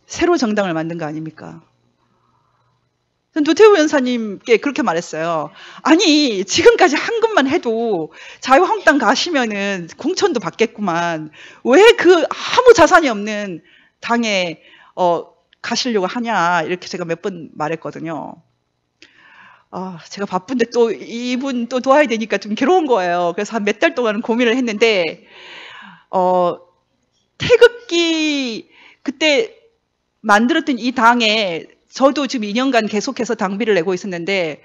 새로 정당을 만든 거 아닙니까? 전 도태우 변호사님께 그렇게 말했어요. 아니 지금까지 한 것만 해도 자유한국당 가시면은 공천도 받겠구만. 왜 그 아무 자산이 없는 당에 가시려고 하냐 이렇게 제가 몇 번 말했거든요. 제가 바쁜데 또 이분 또 도와야 되니까 좀 괴로운 거예요. 그래서 한 몇 달 동안은 고민을 했는데, 태극기 그때 만들었던 이 당에 저도 지금 2년간 계속해서 당비를 내고 있었는데,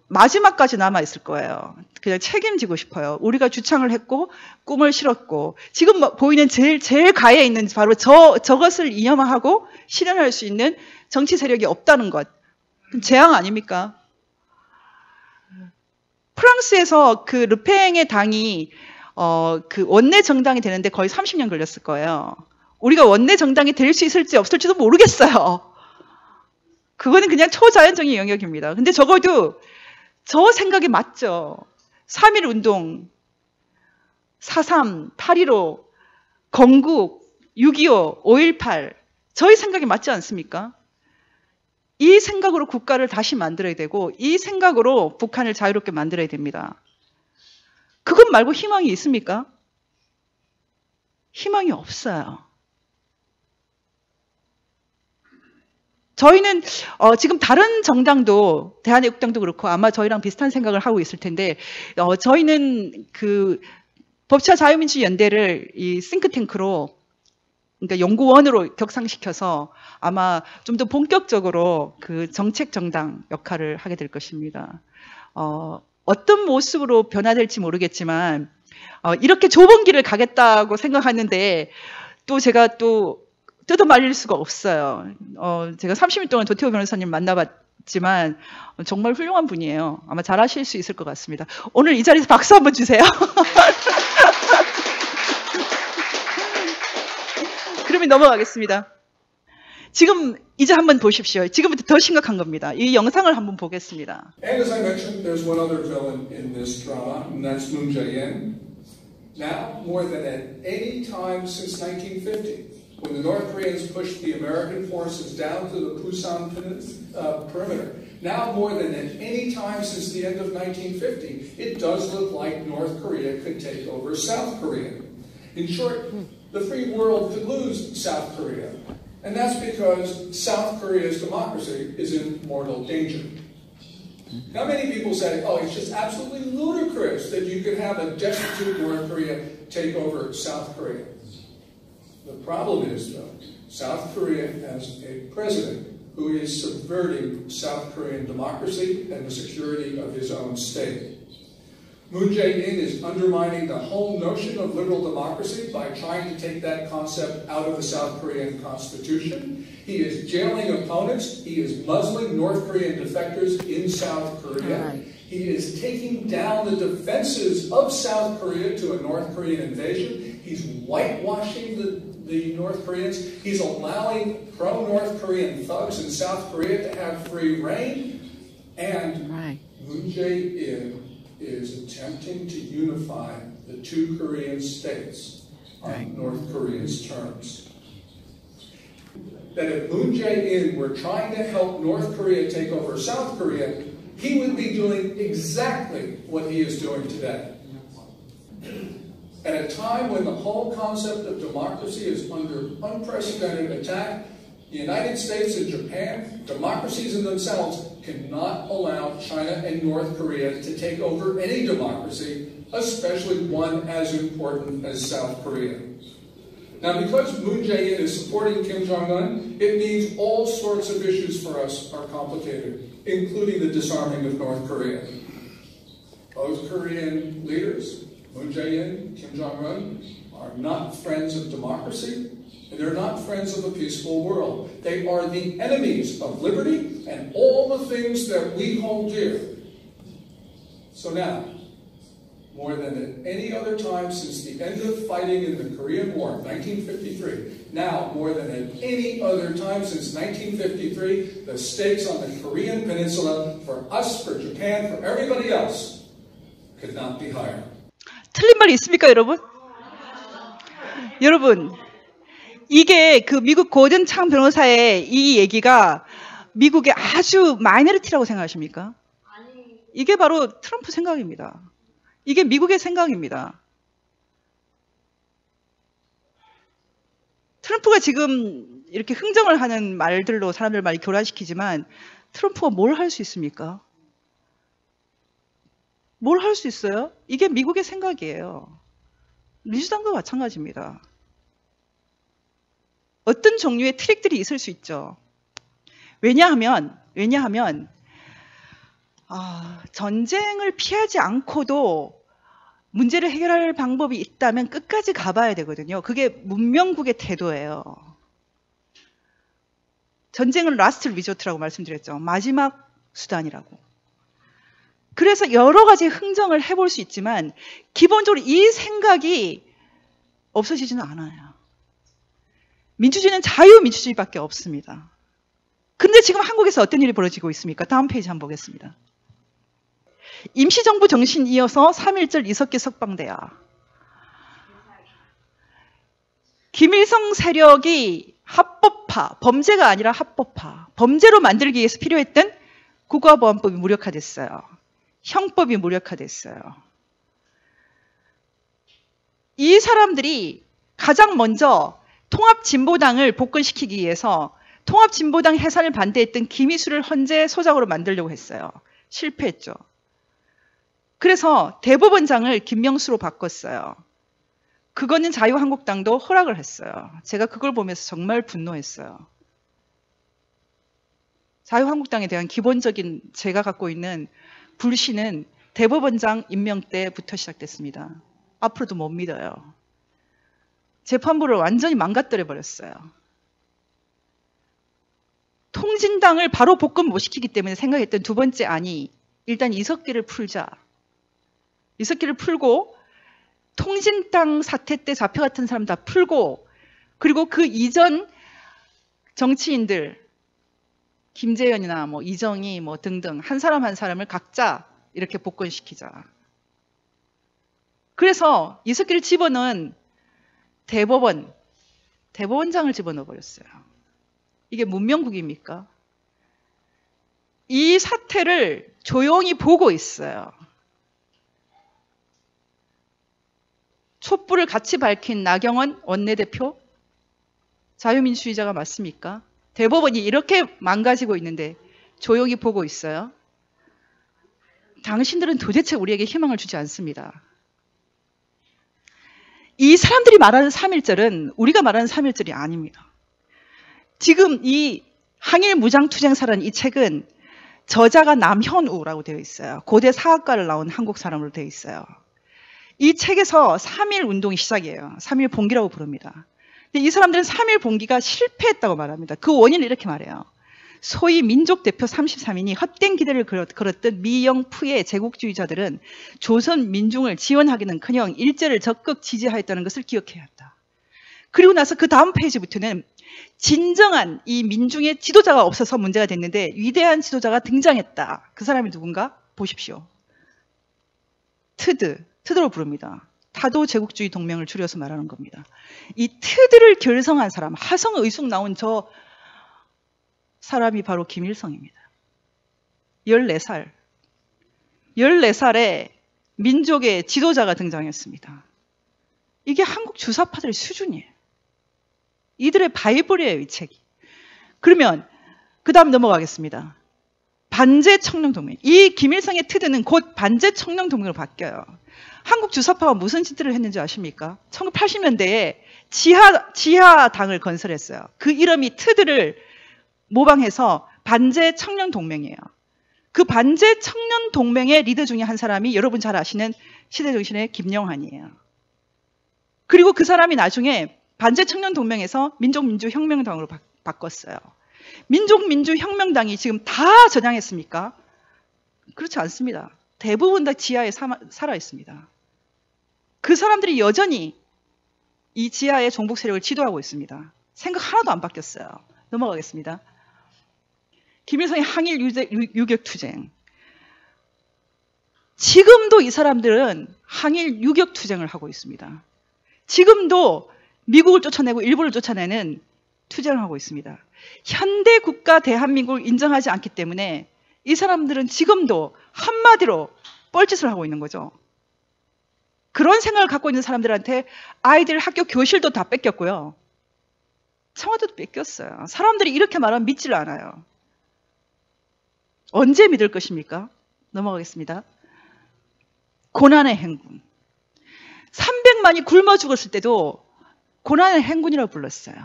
마지막까지 남아있을 거예요. 그냥 책임지고 싶어요. 우리가 주창을 했고, 꿈을 실었고, 지금 보이는 제일 가에 있는 바로 저것을 이념화하고 실현할 수 있는 정치 세력이 없다는 것. 재앙 아닙니까? 프랑스에서 그 르팽의 당이 그 원내 정당이 되는데 거의 30년 걸렸을 거예요. 우리가 원내 정당이 될 수 있을지 없을지도 모르겠어요. 그거는 그냥 초자연적인 영역입니다. 근데 적어도 저 생각이 맞죠. 3.1 운동, 4.3, 8.15, 건국, 6.25, 5.18 저희 생각이 맞지 않습니까? 이 생각으로 국가를 다시 만들어야 되고 이 생각으로 북한을 자유롭게 만들어야 됩니다. 그것 말고 희망이 있습니까? 희망이 없어요. 저희는 지금 다른 정당도 대한애국당도 그렇고 아마 저희랑 비슷한 생각을 하고 있을 텐데 저희는 그 법치와 자유민주 연대를 이 싱크탱크로 그러니까 연구원으로 격상시켜서 아마 좀 더 본격적으로 그 정책 정당 역할을 하게 될 것입니다. 어떤 모습으로 변화될지 모르겠지만 이렇게 좁은 길을 가겠다고 생각하는데 또 제가 또 뜯어 말릴 수가 없어요. 제가 30일 동안 조태호 변호사님 만나봤지만 정말 훌륭한 분이에요. 아마 잘하실 수 있을 것 같습니다. 오늘 이 자리에서 박수 한번 주세요. 그러면 넘어가겠습니다. 지금 이제 한번 보십시오. 지금부터 더 심각한 겁니다. 이 영상을 한번 보겠습니다. And as I mentioned, there's one other villain in this drama, and that's Moon Jae-in. Now, more than at any time since 1950, when the North Koreans pushed the American forces down to the Pusan perimeter, now more than at any time since the end of 1950, it does look like North Korea could take over South Korea. In short, the free world could lose South Korea. And that's because South Korea's democracy is in mortal danger. Now many people say, oh, it's just absolutely ludicrous that you could have a destitute North Korea take over South Korea. The problem is, though, South Korea has a president who is subverting South Korean democracy and the security of his own state. Moon Jae-in is undermining the whole notion of liberal democracy by trying to take that concept out of the South Korean constitution. He is jailing opponents. He is muzzling North Korean defectors in South Korea. He is taking down the defenses of South Korea to a North Korean invasion. He's whitewashing the North Koreans. He's allowing pro-North Korean thugs in South Korea to have free reign. And Moon Jae-in is attempting to unify the two Korean states on North Korea's terms. That if Moon Jae-in were trying to help North Korea take over South Korea, he would be doing exactly what he is doing today. At a time when the whole concept of democracy is under unprecedented attack, the United States and Japan, democracies in themselves, cannot allow China and North Korea to take over any democracy, especially one as important as South Korea. Now, because Moon Jae-in is supporting Kim Jong-un, it means all sorts of issues for us are complicated, including the disarming of North Korea. Both Korean leaders, Moon Jae-in, Kim Jong-un, are not friends of democracy, and they're not friends of a peaceful world. They are the enemies of liberty and all the things that we hold dear. So now, more than at any other time since the end of fighting in the Korean War, 1953, now more than at any other time since 1953, the stakes on the Korean Peninsula, for us, for Japan, for everybody else, could not be higher. 틀린 말이 있습니까, 여러분? 여러분, 이게 그 미국 고든 창 변호사의 이 얘기가 미국의 아주 마이너리티라고 생각하십니까? 이게 바로 트럼프 생각입니다. 이게 미국의 생각입니다. 트럼프가 지금 이렇게 흥정을 하는 말들로 사람들 많이 교란시키지만 트럼프가 뭘 할 수 있습니까? 뭘 할 수 있어요? 이게 미국의 생각이에요. 민주당도 마찬가지입니다. 어떤 종류의 트릭들이 있을 수 있죠. 왜냐하면 전쟁을 피하지 않고도 문제를 해결할 방법이 있다면 끝까지 가봐야 되거든요. 그게 문명국의 태도예요. 전쟁은 라스트 리조트라고 말씀드렸죠. 마지막 수단이라고. 그래서 여러 가지 흥정을 해볼 수 있지만 기본적으로 이 생각이 없어지지는 않아요. 민주주의는 자유민주주의밖에 없습니다. 근데 지금 한국에서 어떤 일이 벌어지고 있습니까? 다음 페이지 한번 보겠습니다. 임시정부 정신 이어서 3.1절 이석기 석방돼야. 김일성 세력이 합법화, 범죄가 아니라 합법화, 범죄로 만들기 위해서 필요했던 국가보안법이 무력화됐어요. 형법이 무력화됐어요. 이 사람들이 가장 먼저 통합진보당을 복권시키기 위해서 통합진보당 해산을 반대했던 김희수를 헌재 소장으로 만들려고 했어요. 실패했죠. 그래서 대법원장을 김명수로 바꿨어요. 그거는 자유한국당도 허락을 했어요. 제가 그걸 보면서 정말 분노했어요. 자유한국당에 대한 기본적인 제가 갖고 있는 불신은 대법원장 임명 때부터 시작됐습니다. 앞으로도 못 믿어요. 재판부를 완전히 망가뜨려 버렸어요. 통진당을 바로 복권 못 시키기 때문에 생각했던 두 번째 안이 일단 이석기를 풀자. 이석기를 풀고 통진당 사태 때 잡혀갔던 사람 다 풀고 그리고 그 이전 정치인들 김재현이나 뭐 이정희 뭐 등등 한 사람 한 사람을 각자 이렇게 복권시키자. 그래서 이석기를 집어넣은 대법원장을 집어넣어 버렸어요. 이게 문명국입니까? 이 사태를 조용히 보고 있어요. 촛불을 같이 밝힌 나경원 원내대표 자유민주주의자가 맞습니까? 대법원이 이렇게 망가지고 있는데 조용히 보고 있어요. 당신들은 도대체 우리에게 희망을 주지 않습니다. 이 사람들이 말하는 3.1절은 우리가 말하는 3.1절이 아닙니다. 지금 이 항일 무장투쟁사라는 이 책은 저자가 남현우라고 되어 있어요. 고대 사학과를 나온 한국 사람으로 되어 있어요. 이 책에서 3.1 운동이 시작이에요. 3.1 봉기라고 부릅니다. 근데 이 사람들은 3.1 봉기가 실패했다고 말합니다. 그 원인을 이렇게 말해요. 소위 민족 대표 33인이 헛된 기대를 걸었던 미영푸의 제국주의자들은 조선 민중을 지원하기는커녕 일제를 적극 지지하였다는 것을 기억해야 한다. 그리고 나서 그 다음 페이지부터는 진정한 이 민중의 지도자가 없어서 문제가 됐는데 위대한 지도자가 등장했다. 그 사람이 누군가? 보십시오. 트드로 부릅니다. 타도 제국주의 동맹을 줄여서 말하는 겁니다. 이 트드를 결성한 사람, 하성의숙 나온 저 사람이 바로 김일성입니다. 14살. 14살에 민족의 지도자가 등장했습니다. 이게 한국 주사파들의 수준이에요. 이들의 바이블이에요, 이 책이. 그러면 그 다음 넘어가겠습니다. 반제청룡동맹. 이 김일성의 트드는 곧 반제청룡동맹으로 바뀌어요. 한국 주사파가 무슨 짓들을 했는지 아십니까? 1980년대에 지하당을 건설했어요. 그 이름이 트드를 모방해서 반제청년동맹이에요. 그 반제청년동맹의 리더 중에 한 사람이 여러분 잘 아시는 시대정신의 김영환이에요. 그리고 그 사람이 나중에 반제청년동맹에서 민족민주혁명당으로 바꿨어요. 민족민주혁명당이 지금 다 전향했습니까? 그렇지 않습니다. 대부분 다 지하에 살아 있습니다. 그 사람들이 여전히 이 지하의 종북 세력을 지도하고 있습니다. 생각 하나도 안 바뀌었어요. 넘어가겠습니다. 김일성의 항일 유격투쟁. 지금도 이 사람들은 항일 유격투쟁을 하고 있습니다. 지금도 미국을 쫓아내고 일본을 쫓아내는 투쟁을 하고 있습니다. 현대 국가 대한민국을 인정하지 않기 때문에 이 사람들은 지금도 한마디로 뻘짓을 하고 있는 거죠. 그런 생각을 갖고 있는 사람들한테 아이들 학교 교실도 다 뺏겼고요. 청와대도 뺏겼어요. 사람들이 이렇게 말하면 믿지를 않아요. 언제 믿을 것입니까? 넘어가겠습니다. 고난의 행군. 300만이 굶어 죽었을 때도 고난의 행군이라고 불렀어요.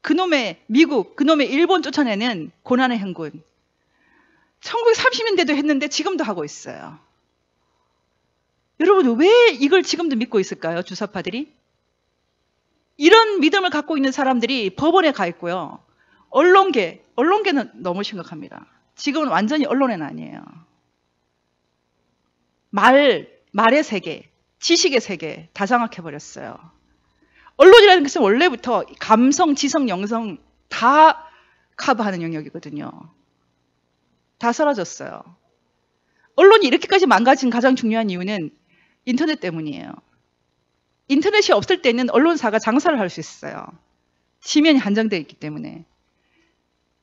그놈의 미국, 그놈의 일본 쫓아내는 고난의 행군. 1930년대도 했는데 지금도 하고 있어요. 여러분, 왜 이걸 지금도 믿고 있을까요? 주사파들이? 이런 믿음을 갖고 있는 사람들이 법원에 가 있고요. 언론계는 너무 심각합니다. 지금은 완전히 언론에는 아니에요. 말의 세계, 지식의 세계 다 장악해버렸어요. 언론이라는 것은 원래부터 감성, 지성, 영성 다 커버하는 영역이거든요. 다 사라졌어요. 언론이 이렇게까지 망가진 가장 중요한 이유는 인터넷 때문이에요. 인터넷이 없을 때는 언론사가 장사를 할 수 있어요. 지면이 한정되어 있기 때문에.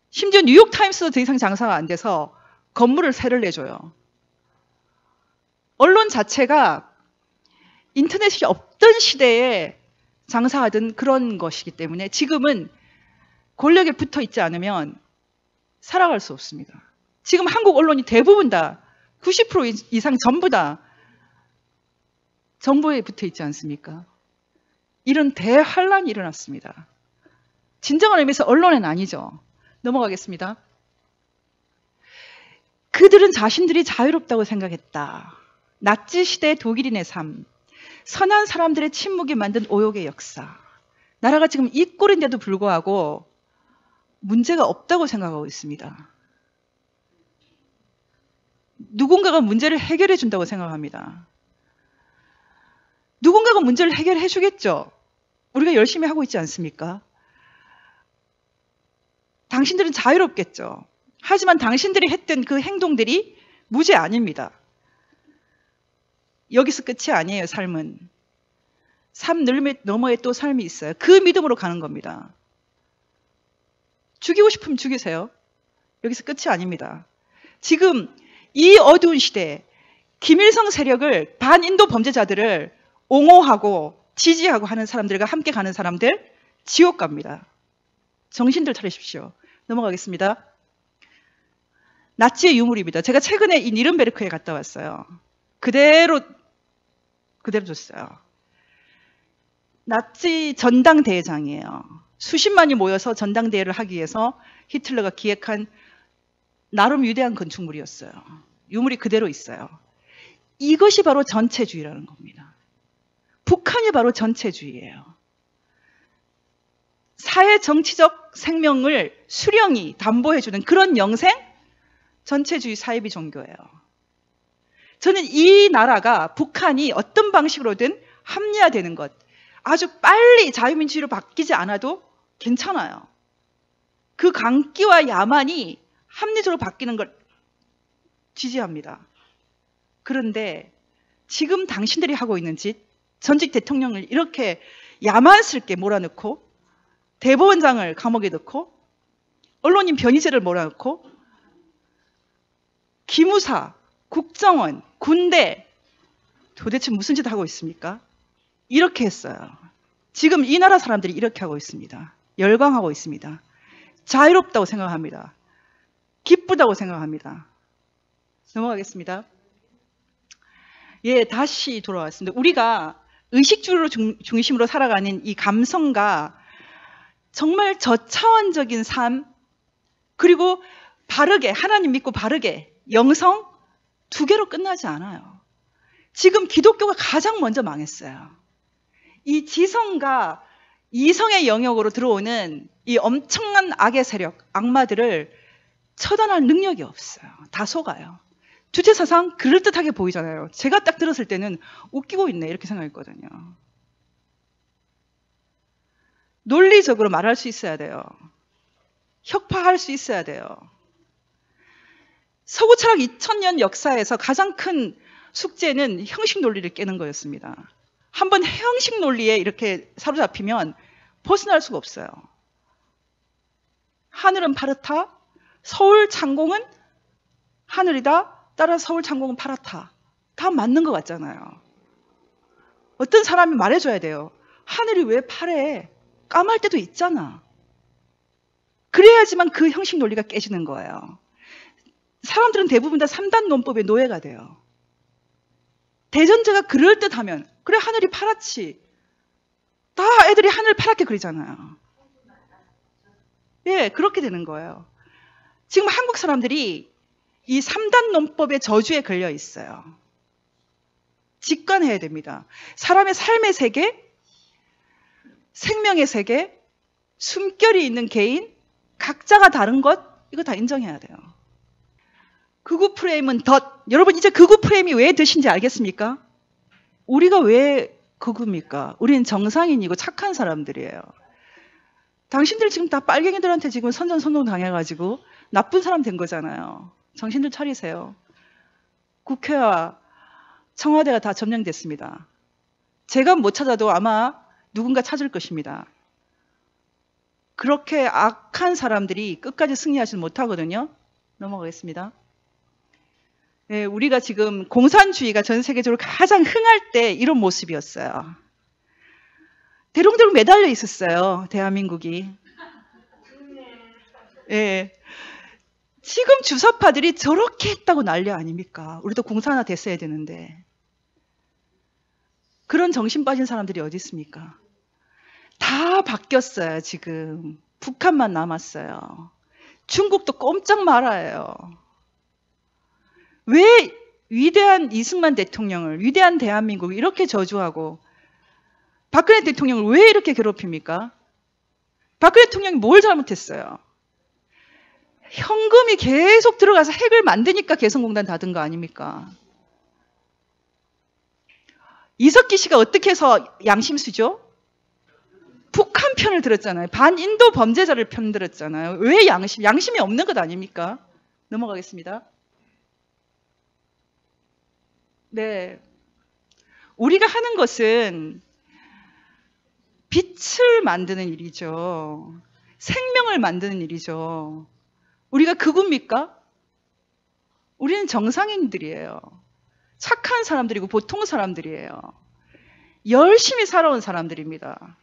심지어 뉴욕타임스도 더 이상 장사가 안 돼서 건물을 세를 내줘요. 언론 자체가 인터넷이 없던 시대에 장사하던 그런 것이기 때문에 지금은 권력에 붙어 있지 않으면 살아갈 수 없습니다. 지금 한국 언론이 대부분 다 90% 이상 전부 다 정부에 붙어 있지 않습니까? 이런 대환란이 일어났습니다. 진정한 의미에서 언론은 아니죠. 넘어가겠습니다. 그들은 자신들이 자유롭다고 생각했다. 나치 시대 독일인의 삶, 선한 사람들의 침묵이 만든 오욕의 역사. 나라가 지금 이 꼴인데도 불구하고 문제가 없다고 생각하고 있습니다. 누군가가 문제를 해결해 준다고 생각합니다. 누군가가 문제를 해결해 주겠죠. 우리가 열심히 하고 있지 않습니까? 당신들은 자유롭겠죠. 하지만 당신들이 했던 그 행동들이 무죄 아닙니다. 여기서 끝이 아니에요, 삶은. 삶 너머에 또 삶이 있어요. 그 믿음으로 가는 겁니다. 죽이고 싶으면 죽이세요. 여기서 끝이 아닙니다. 지금 이 어두운 시대에 김일성 세력을, 반인도 범죄자들을 옹호하고 지지하고 하는 사람들과 함께 가는 사람들, 지옥 갑니다. 정신들 차리십시오. 넘어가겠습니다. 나치의 유물입니다. 제가 최근에 이 니른베르크에 갔다 왔어요. 그대로 줬어요. 나치 전당대회장이에요. 수십만이 모여서 전당대회를 하기 위해서 히틀러가 기획한 나름 위대한 건축물이었어요. 유물이 그대로 있어요. 이것이 바로 전체주의라는 겁니다. 북한이 바로 전체주의예요. 사회 정치적 생명을 수령이 담보해주는 그런 영생, 전체주의 사이비 종교예요. 저는 이 나라가, 북한이 어떤 방식으로든 합리화되는 것, 아주 빨리 자유민주주의로 바뀌지 않아도 괜찮아요. 그 강기와 야만이 합리적으로 바뀌는 걸 지지합니다. 그런데 지금 당신들이 하고 있는 짓, 전직 대통령을 이렇게 야만스럽게 몰아넣고, 대법원장을 감옥에 넣고, 언론인 변희재를 몰아넣고, 기무사, 국정원, 군대, 도대체 무슨 짓을 하고 있습니까? 이렇게 했어요. 지금 이 나라 사람들이 이렇게 하고 있습니다. 열광하고 있습니다. 자유롭다고 생각합니다. 기쁘다고 생각합니다. 넘어가겠습니다. 예, 다시 돌아왔습니다. 우리가 의식주의로 중심으로 살아가는 이 감성과 정말 저차원적인 삶, 그리고 바르게, 하나님 믿고 바르게, 영성 두 개로 끝나지 않아요. 지금 기독교가 가장 먼저 망했어요. 이 지성과 이성의 영역으로 들어오는 이 엄청난 악의 세력, 악마들을 처단할 능력이 없어요. 다 속아요. 주체사상 그럴듯하게 보이잖아요. 제가 딱 들었을 때는 웃기고 있네 이렇게 생각했거든요. 논리적으로 말할 수 있어야 돼요. 혁파할 수 있어야 돼요. 서구 철학 2000년 역사에서 가장 큰 숙제는 형식 논리를 깨는 거였습니다. 한번 형식 논리에 이렇게 사로잡히면 벗어날 수가 없어요. 하늘은 파랗다. 서울 창공은 하늘이다. 따라 서울 창공은 파랗다. 다 맞는 것 같잖아요. 어떤 사람이 말해줘야 돼요. 하늘이 왜 파래? 까말 때도 있잖아. 그래야지만 그 형식 논리가 깨지는 거예요. 사람들은 대부분 다 3단 논법의 노예가 돼요. 대전제가 그럴듯하면 그래 하늘이 파랗지. 다 애들이 하늘 파랗게 그리잖아요. 예, 그렇게 되는 거예요. 지금 한국 사람들이 이 3단 논법의 저주에 걸려 있어요. 직관해야 됩니다. 사람의 삶의 세계, 생명의 세계, 숨결이 있는 개인, 각자가 다른 것, 이거 다 인정해야 돼요. 극우 프레임은 덫. 여러분 이제 극우 프레임이 왜 덫인지 알겠습니까? 우리가 왜 극우입니까? 우리는 정상인이고 착한 사람들이에요. 당신들 지금 다 빨갱이들한테 지금 선전선동 당해가지고 나쁜 사람 된 거잖아요. 정신들 차리세요. 국회와 청와대가 다 점령됐습니다. 제가 못 찾아도 아마 누군가 찾을 것입니다. 그렇게 악한 사람들이 끝까지 승리하지 못하거든요. 넘어가겠습니다. 네, 우리가 지금 공산주의가 전 세계적으로 가장 흥할 때 이런 모습이었어요. 대롱대롱 매달려 있었어요. 대한민국이. 네. 지금 주사파들이 저렇게 했다고 난리 아닙니까? 우리도 공산화 됐어야 되는데. 그런 정신 빠진 사람들이 어디 있습니까? 다 바뀌었어요, 지금. 북한만 남았어요. 중국도 꼼짝 말아요. 왜 위대한 이승만 대통령을, 위대한 대한민국을 이렇게 저주하고 박근혜 대통령을 왜 이렇게 괴롭힙니까? 박근혜 대통령이 뭘 잘못했어요? 현금이 계속 들어가서 핵을 만드니까 개성공단 닫은 거 아닙니까? 이석기 씨가 어떻게 해서 양심수죠? 북한 편을 들었잖아요. 반인도 범죄자를 편들었잖아요. 왜 양심이 없는 것 아닙니까? 넘어가겠습니다. 네. 우리가 하는 것은 빛을 만드는 일이죠. 생명을 만드는 일이죠. 우리가 극우입니까? 우리는 정상인들이에요. 착한 사람들이고 보통 사람들이에요. 열심히 살아온 사람들입니다.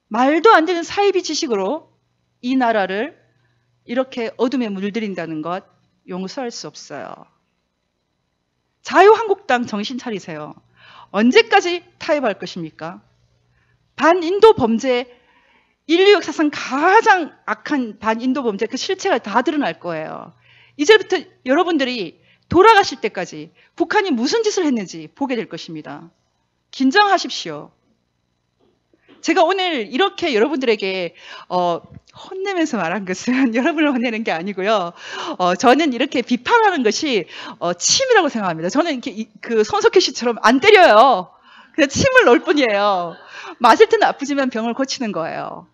말도 안 되는 사이비 지식으로 이 나라를 이렇게 어둠에 물들인다는 것 용서할 수 없어요. 자유한국당 정신 차리세요. 언제까지 타협할 것입니까? 반인도 범죄, 인류 역사상 가장 악한 반인도 범죄 그 실체가 다 드러날 거예요. 이제부터 여러분들이 돌아가실 때까지 북한이 무슨 짓을 했는지 보게 될 것입니다. 긴장하십시오. 제가 오늘 이렇게 여러분들에게 혼내면서 말한 것은 여러분을 혼내는 게 아니고요. 저는 이렇게 비판하는 것이 침이라고 생각합니다. 저는 이렇게 그 손석희 씨처럼 안 때려요. 그냥 침을 넣을 뿐이에요. 맞을 때는 아프지만 병을 고치는 거예요.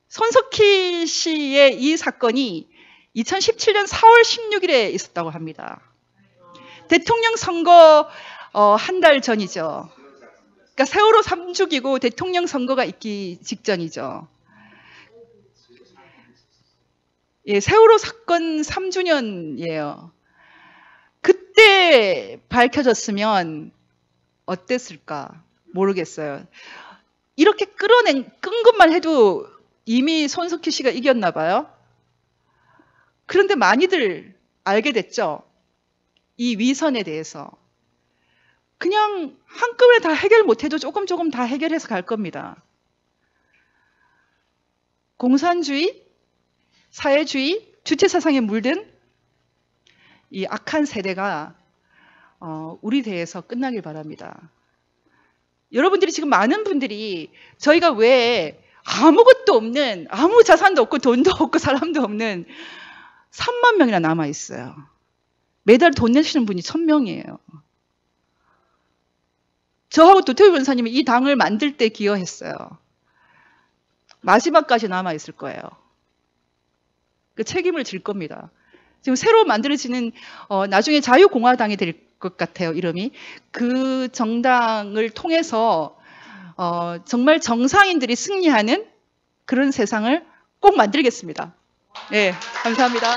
손석희 씨의 이 사건이 2017년 4월 16일에 있었다고 합니다. 대통령 선거 한 달 전이죠. 그러니까 세월호 3주기고 대통령 선거가 있기 직전이죠. 예, 세월호 사건 3주년이에요. 그때 밝혀졌으면 어땠을까 모르겠어요. 이렇게 끈 것만 해도 이미 손석희 씨가 이겼나 봐요. 그런데 많이들 알게 됐죠. 이 위선에 대해서. 그냥 한꺼번에 다 해결 못해도 조금 다 해결해서 갈 겁니다. 공산주의, 사회주의, 주체사상에 물든 이 악한 세대가 우리 대에서 끝나길 바랍니다. 여러분들이 지금 많은 분들이 저희가 왜 아무것도 없는, 아무 자산도 없고 돈도 없고 사람도 없는 3만 명이나 남아있어요. 매달 돈 내시는 분이 1000명이에요. 저하고 도태우 변호사님이 이 당을 만들 때 기여했어요. 마지막까지 남아있을 거예요. 그 책임을 질 겁니다. 지금 새로 만들어지는 나중에 자유공화당이 될 것 같아요. 이름이. 그 정당을 통해서 정말 정상인들이 승리하는 그런 세상을 꼭 만들겠습니다. 네, 감사합니다.